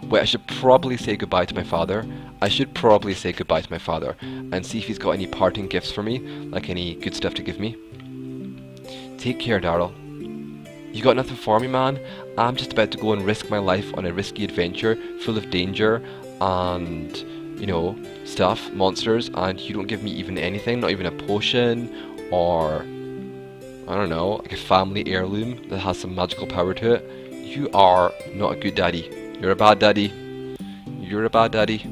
Wait, I should probably say goodbye to my father. I should probably say goodbye to my father and see if he's got any parting gifts for me, like any good stuff to give me. Take care, Daryl. You got nothing for me, man? I'm just about to go and risk my life on a risky adventure full of danger and, you know, stuff, monsters, and you don't give me even anything, not even a potion or, I don't know, like a family heirloom that has some magical power to it. You are not a good daddy. You're a bad daddy. You're a bad daddy.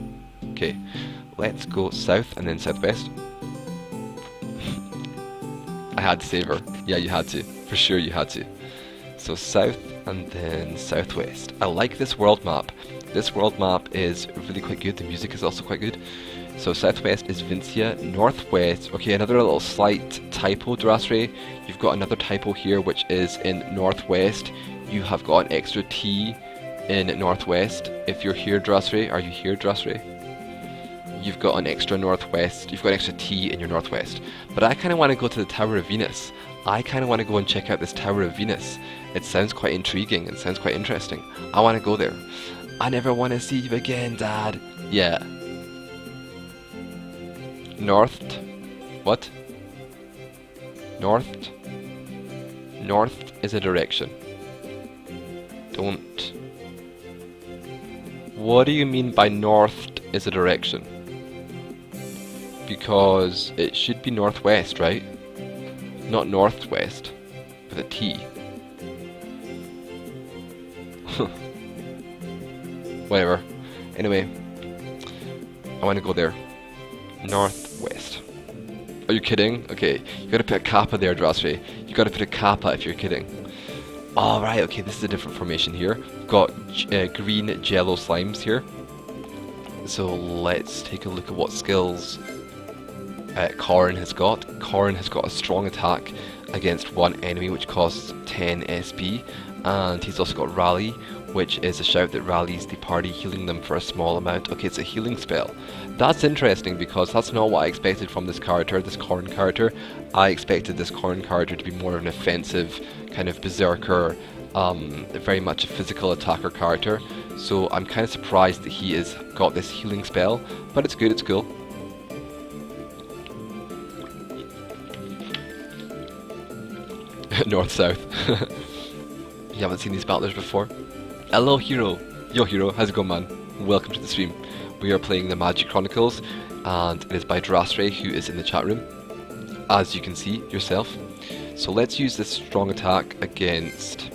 Okay, let's go south and then southwest. I had to save her. Yeah, you had to. For sure you had to. So south and then southwest. I like this world map. This world map is really quite good. The music is also quite good. So southwest is Vincia, northwest. Okay, another little slight typo, Drasray. You've got another typo here, which is in northwest. You have got an extra T in northwest. If you're here, Drasray, are you here, Drasray? You've got an extra northwest. You've got an extra T in your northwest. But I kind of want to go to the Tower of Venus. I kind of want to go and check out this Tower of Venus. It sounds quite intriguing. It sounds quite interesting. I want to go there. I never want to see you again, Dad. Yeah. North. What? North. North is a direction. Don't. What do you mean by north is a direction? Because it should be northwest, right? Not northwest with a T. Whatever. Anyway, I want to go there. Northwest. Are you kidding? Okay, you gotta put a kappa there, Drasray. You gotta put a kappa if you're kidding. Alright, okay, this is a different formation here. We've got green jello slimes here. So let's take a look at what skills Corrin has got. Corrin has got a strong attack against one enemy which costs 10 SP, and he's also got Rally, which is a shout that rallies the party, healing them for a small amount. Okay, it's a healing spell. That's interesting because that's not what I expected from this character, this Corrin character. I expected this Corrin character to be more of an offensive, kind of berserker, very much a physical attacker character. So I'm kind of surprised that he has got this healing spell, but it's good, it's cool. North-south. You haven't seen these battlers before? Hello, Hero. Yo, Hero. How's it going, man? Welcome to the stream. We are playing the Magi Chronicles, and it is by Drasray, who is in the chat room, as you can see yourself. So let's use this strong attack against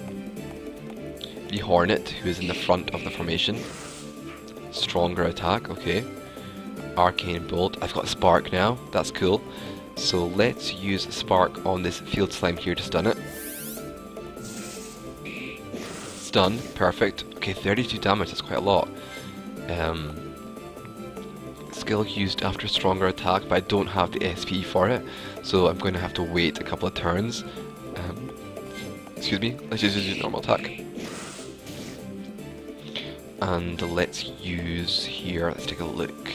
the Hornet, who is in the front of the formation. Stronger attack, okay. Arcane Bolt. I've got Spark now. That's cool. So let's use Spark on this field slime here to stun it. Stun, perfect. Okay, 32 damage, that's quite a lot. Skill used after stronger attack, but I don't have the SP for it, so I'm going to have to wait a couple of turns. Excuse me, let's just use normal attack. And let's use here, let's take a look.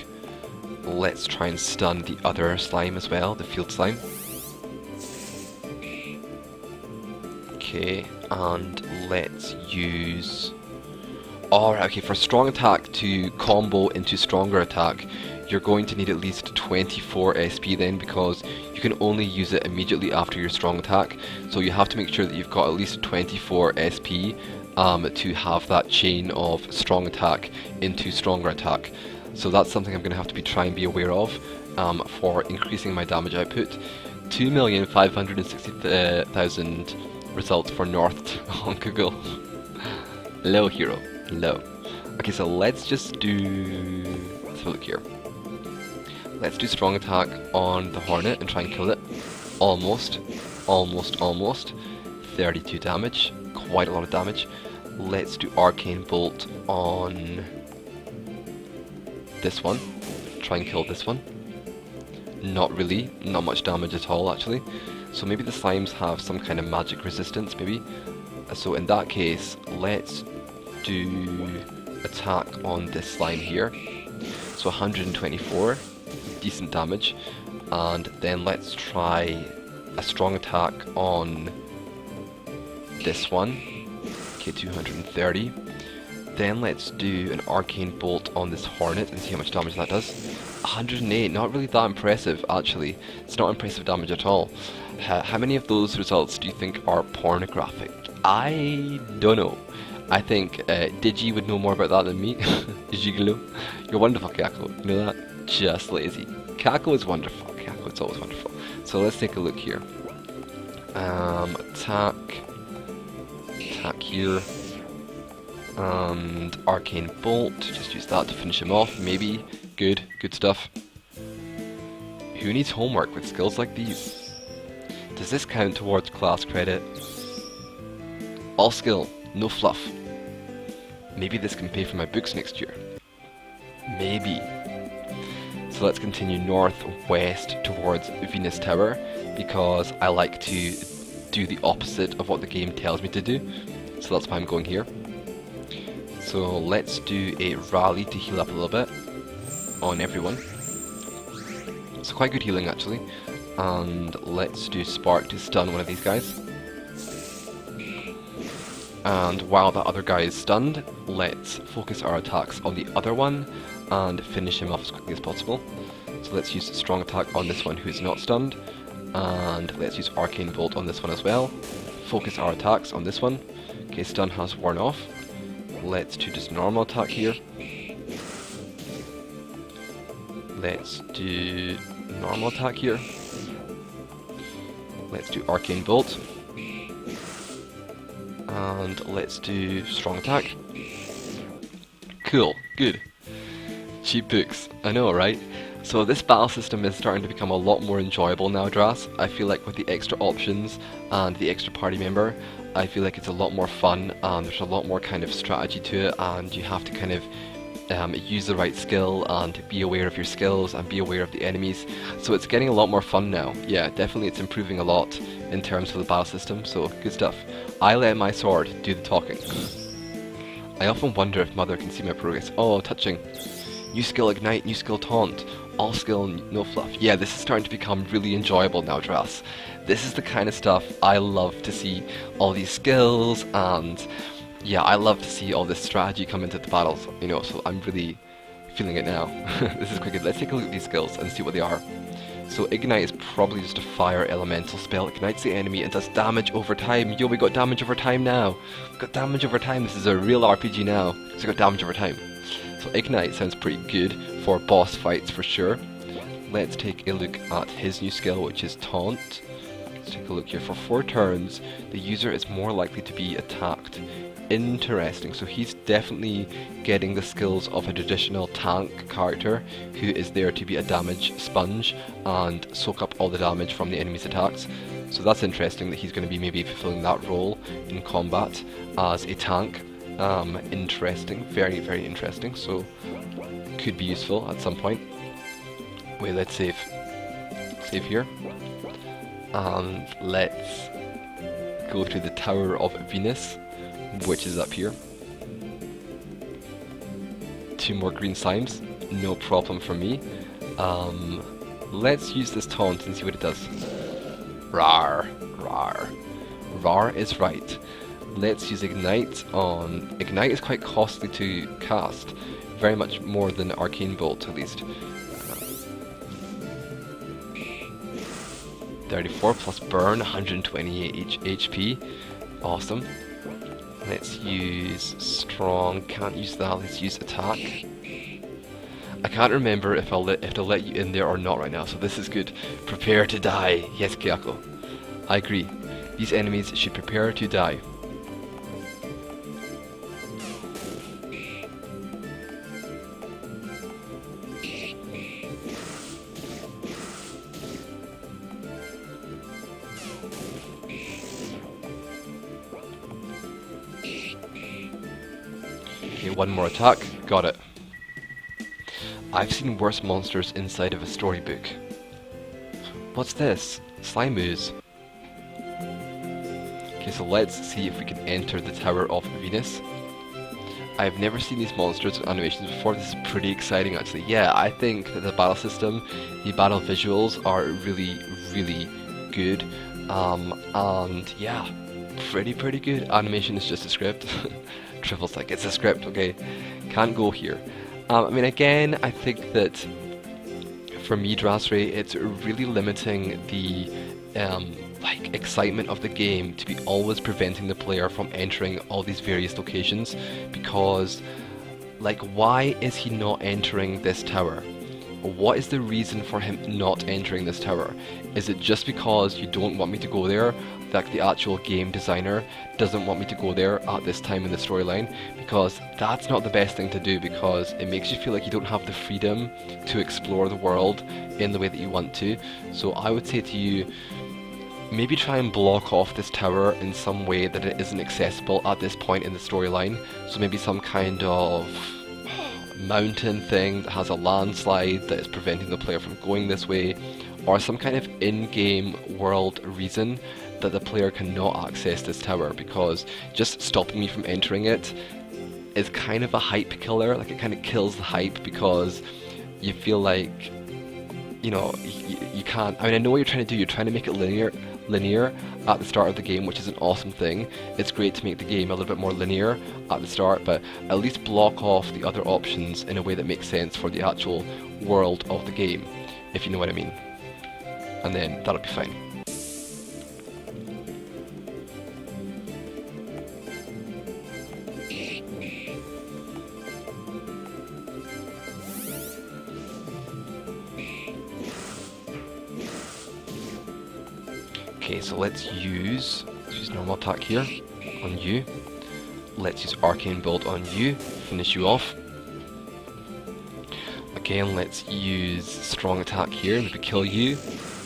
Let's try and stun the other slime as well, the field slime. Okay, and let's use... Alright, okay, for strong attack to combo into stronger attack, you're going to need at least 24 SP then, because you can only use it immediately after your strong attack. So you have to make sure that you've got at least 24 SP to have that chain of strong attack into stronger attack. So that's something I'm going to have to try and be aware of for increasing my damage output. 2,560,000 results for North on Google. Low, Hero. Low. Okay, so let's just do... Let's have a look here. Let's do strong attack on the Hornet and try and kill it. Almost. Almost, almost. 32 damage. Quite a lot of damage. Let's do Arcane Bolt on this one. Try and kill this one. Not really. Not much damage at all, actually. So maybe the slimes have some kind of magic resistance, maybe. So in that case, let's do attack on this slime here. So 124. Decent damage. And then let's try a strong attack on this one. Okay, 230. Then let's do an Arcane Bolt on this Hornet and see how much damage that does. 108, not really that impressive actually. It's not impressive damage at all. How many of those results do you think are pornographic? I don't know. I think Digi would know more about that than me. Gigolo. You're wonderful, Kako. You know that? Just lazy. Kako is wonderful. Kako is always wonderful. So let's take a look here. Attack. Attack here. And Arcane Bolt, just use that to finish him off, maybe. Good, good stuff. Who needs homework with skills like these? Does this count towards class credit? All skill, no fluff. Maybe this can pay for my books next year. Maybe. So let's continue northwest towards Venus Tower, because I like to do the opposite of what the game tells me to do. So that's why I'm going here. So let's do a rally to heal up a little bit on everyone. It's quite good healing actually. And let's do Spark to stun one of these guys. And while that other guy is stunned, let's focus our attacks on the other one and finish him off as quickly as possible. So let's use strong attack on this one who's not stunned. And let's use Arcane Bolt on this one as well. Focus our attacks on this one. Okay, stun has worn off. Let's do just normal attack here. Let's do normal attack here. Let's do Arcane Bolt. And let's do strong attack. Cool, good. Cheap books, I know, right? So this battle system is starting to become a lot more enjoyable now, Dras. I feel like with the extra options and the extra party member, I feel like it's a lot more fun and there's a lot more kind of strategy to it, and you have to kind of use the right skill and be aware of your skills and be aware of the enemies. So it's getting a lot more fun now. Yeah, definitely it's improving a lot in terms of the battle system, so good stuff. I let my sword do the talking. I often wonder if Mother can see my progress. Oh, touching. New skill Ignite, new skill Taunt. All skill, no fluff. Yeah, this is starting to become really enjoyable now, Dras. This is the kind of stuff I love to see. All these skills, and yeah, I love to see all this strategy come into the battles, you know, so I'm really feeling it now. This is quite good. Let's take a look at these skills and see what they are. So Ignite is probably just a fire elemental spell. Ignites the enemy and does damage over time. Yo, we got damage over time now. We got damage over time. This is a real RPG now. So we got damage over time. So Ignite sounds pretty good for boss fights for sure. Let's take a look at his new skill, which is Taunt. Let's take a look here. For 4 turns, the user is more likely to be attacked. Interesting, so he's definitely getting the skills of a traditional tank character who is there to be a damage sponge and soak up all the damage from the enemy's attacks. So that's interesting that he's going to be maybe fulfilling that role in combat as a tank. Interesting, very, very interesting, so could be useful at some point. Wait, let's save. Save here. And let's go to the Tower of Venus, which is up here. 2 more green slimes, no problem for me. Let's use this taunt and see what it does. Rawr, rawr. Rawr is right. Let's use Ignite on... Ignite is quite costly to cast, very much more than Arcane Bolt at least. 34 plus burn, 128 HP, awesome. Let's use strong, can't use that, let's use attack. I can't remember if I'll have to let you in there or not right now, so this is good. Prepare to die, yes Kyako. I agree, these enemies should prepare to die. Okay, 1 more attack. Got it. I've seen worse monsters inside of a storybook. What's this? Slime ooze. Okay, so let's see if we can enter the Tower of Venus. I've never seen these monsters and animations before. This is pretty exciting actually. Yeah, I think that the battle system, the battle visuals are really, really good. And yeah, pretty good. Animation is just a script. Triffle's like, it's a script, okay. Can't go here. I mean, again, I think that for me, Drasray, it's really limiting the like excitement of the game to be always preventing the player from entering all these various locations, because like, why is he not entering this tower? What is the reason for him not entering this tower? Is it just because you don't want me to go there? Like the actual game designer doesn't want me to go there at this time in the storyline? Because that's not the best thing to do, because it makes you feel like you don't have the freedom to explore the world in the way that you want to. So I would say to you, maybe try and block off this tower in some way that it isn't accessible at this point in the storyline. So maybe some kind of mountain thing that has a landslide that is preventing the player from going this way, or some kind of in-game world reason that the player cannot access this tower, because just stopping me from entering it is kind of a hype killer. Like, it kind of kills the hype, because you feel like, you know, you can't. I mean, I know what you're trying to do. You're trying to make it linear at the start of the game, which is an awesome thing. It's great to make the game a little bit more linear at the start, but at least block off the other options in a way that makes sense for the actual world of the game, if you know what I mean. And then that'll be fine. Okay, so let's use normal attack here on you. Let's use Arcane Bolt on you, finish you off. Again, let's use strong attack here, maybe kill you.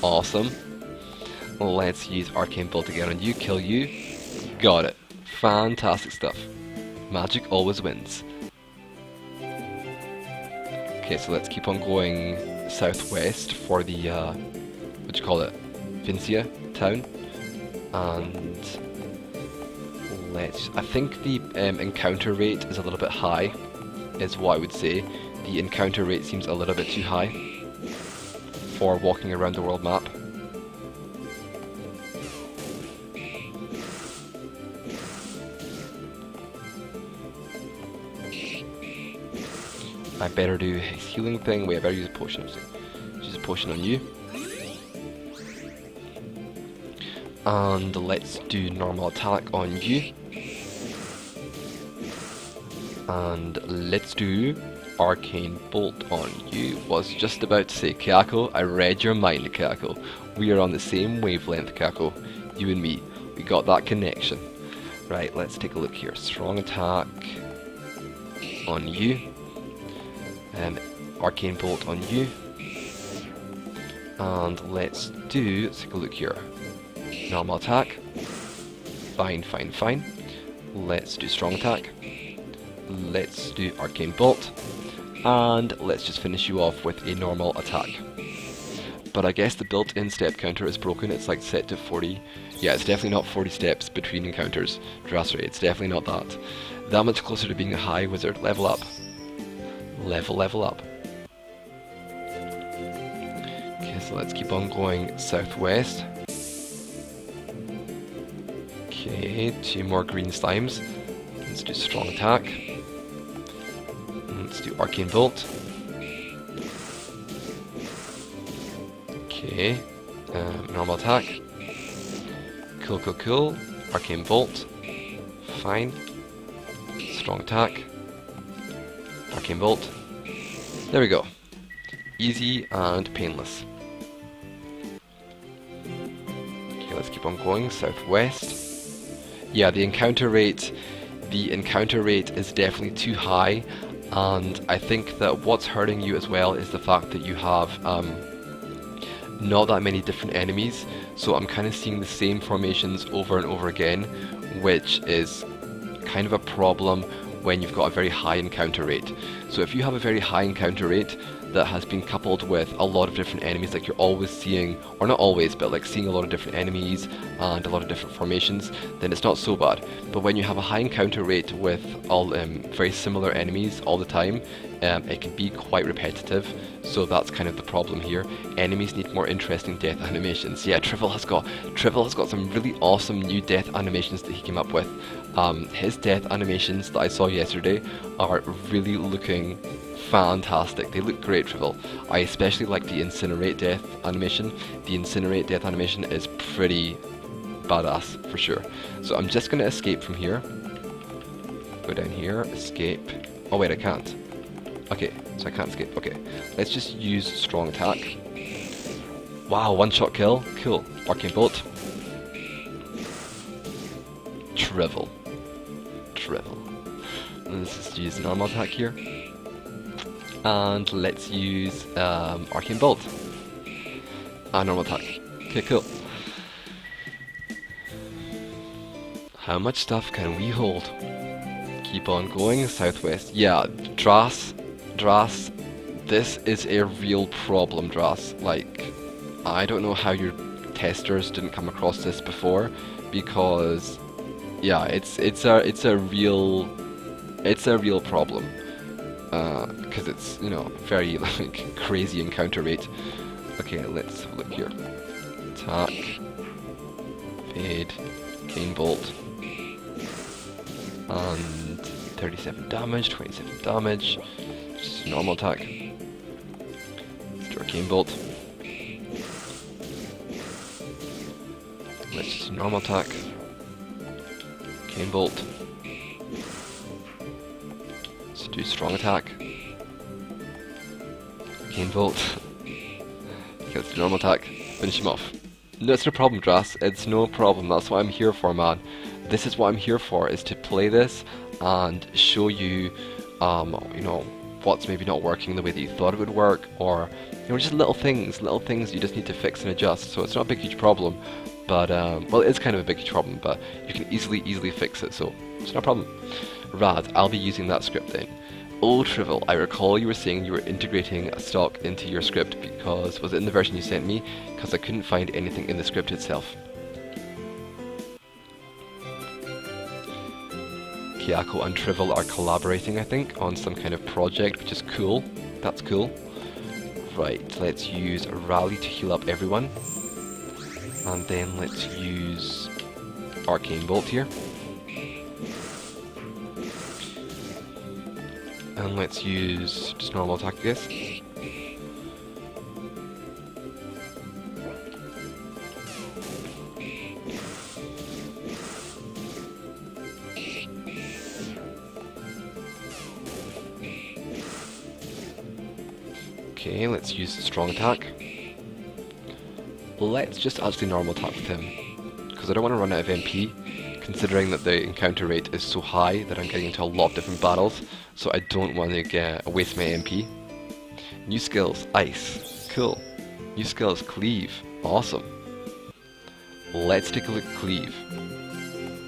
Awesome. Let's use Arcane Bolt again on you, kill you. Got it. Fantastic stuff. Magic always wins. Okay, so let's keep on going southwest for the, what do you call it, Vincia town, and I think the encounter rate is a little bit high, is what I would say. The encounter rate seems a little bit too high for walking around the world map. I better do his healing thing. Wait, I better use a potion. Use a potion on you. And let's do normal attack on you. And let's do arcane bolt on you. Was just about to say, Kako, I read your mind, Kako. We are on the same wavelength, Kako. You and me. We got that connection. Right, let's take a look here. Strong attack on you. Arcane bolt on you. And let's take a look here. Normal attack. Fine. Let's do strong attack. Let's do arcane bolt. And let's just finish you off with a normal attack. But I guess the built-in step counter is broken. It's like set to 40. Yeah, it's definitely not 40 steps between encounters. Drastically, it's definitely not that. That much closer to being a high wizard. Level up. Level up. Okay, so let's keep on going southwest. Okay, 2 more green slimes. Let's do strong attack. Let's do arcane bolt. Okay, normal attack. Cool. Arcane bolt. Fine. Strong attack. Arcane bolt. There we go. Easy and painless. Okay, let's keep on going southwest. Yeah, the encounter rate is definitely too high, and I think that what's hurting you as well is the fact that you have not that many different enemies, so I'm kind of seeing the same formations over and over again, which is kind of a problem when you've got a very high encounter rate. So if you have a very high encounter rate that has been coupled with a lot of different enemies, like you're always seeing, or not always, but like seeing a lot of different enemies and a lot of different formations, then it's not so bad. But when you have a high encounter rate with all very similar enemies all the time, it can be quite repetitive, so that's kind of the problem here. Enemies need more interesting death animations. Yeah, Trivial has got some really awesome new death animations that he came up with. His death animations that I saw yesterday are really looking fantastic. They look great, Trivial. I especially like the incinerate death animation. The incinerate death animation is pretty badass for sure. So I'm just gonna escape from here. Go down here, escape. Oh wait, I can't. Okay, so I can't escape. Okay, let's just use strong attack. Wow, one-shot kill. Cool. Arcane bolt. Trivial. Let's just use normal attack here. And let's use arcane bolt. And normal attack. Okay, cool. How much stuff can we hold? Keep on going southwest. Yeah, Dras, this is a real problem, Dras. Like, I don't know how your testers didn't come across this before, because yeah, it's a real problem. Because it's, you know, very like crazy encounter rate. Okay, let's look here. Attack, fade, cane bolt, and 37 damage, 27 damage. Just normal attack. Let's do arcane bolt. Let's just do normal attack. Cane bolt. Let's do strong attack. Cane bolt. Okay, let's do normal attack. Finish him off. No, it's no problem, Dras. It's no problem. That's what I'm here for, man. This is what I'm here for, is to play this and show you, you know, what's maybe not working the way that you thought it would work, or, you know, just little things you just need to fix and adjust. So it's not a big huge problem, but well, it is kind of a big huge problem, but you can easily fix it, so it's no problem. Rad, I'll be using that script then. Oh, Trivial, I recall you were saying you were integrating a stock into your script because, was it in the version you sent me? Because I couldn't find anything in the script itself. Kyako and Trivial are collaborating, I think, on some kind of project, which is cool. That's cool. Right, let's use Rally to heal up everyone. And then let's use Arcane Bolt here. And let's use just normal attack, I guess. Okay, let's use strong attack. Let's just actually normal attack with him, because I don't want to run out of MP, considering that the encounter rate is so high that I'm getting into a lot of different battles, so I don't want to waste my MP. New skills, Ice, cool. New skills, Cleave, awesome. Let's take a look at Cleave.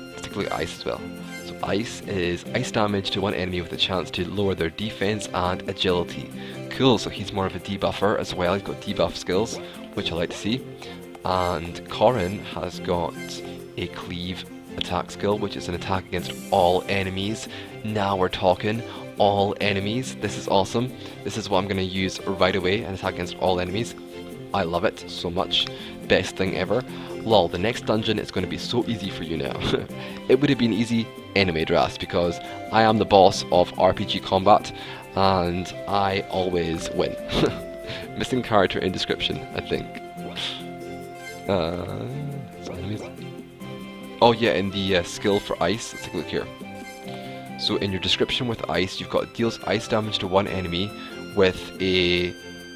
Let's take a look at Ice as well. So Ice is ice damage to one enemy with a chance to lower their defense and agility. Cool, so he's more of a debuffer as well, he's got debuff skills, which I like to see. And Corin has got a Cleave attack skill, which is an attack against all enemies. Now we're talking, all enemies. This is awesome. This is what I'm going to use right away, an attack against all enemies. I love it so much. Best thing ever. Lol, the next dungeon is going to be so easy for you now. It would have been easy anyway, Dras, because I am the boss of RPG combat, and I always win. Missing character in description, I think. Oh yeah, in the skill for Ice, let's take a look here. So in your description with Ice, you've got deals ice damage to one enemy with a...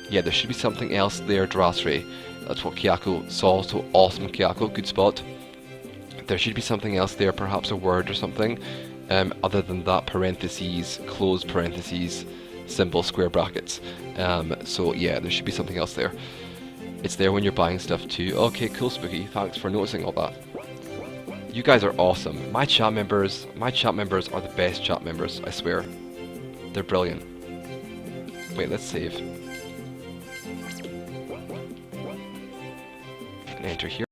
Yeah, there should be something else there, Drasray. That's what Kyako saw, so awesome Kyako, good spot. There should be something else there, perhaps a word or something. Other than that, parentheses, close parentheses, symbol, square brackets. So yeah, there should be something else there. It's there when you're buying stuff too. Okay, cool, Spooky. Thanks for noticing all that. You guys are awesome. My chat members are the best chat members, I swear. They're brilliant. Wait, let's save. And enter here.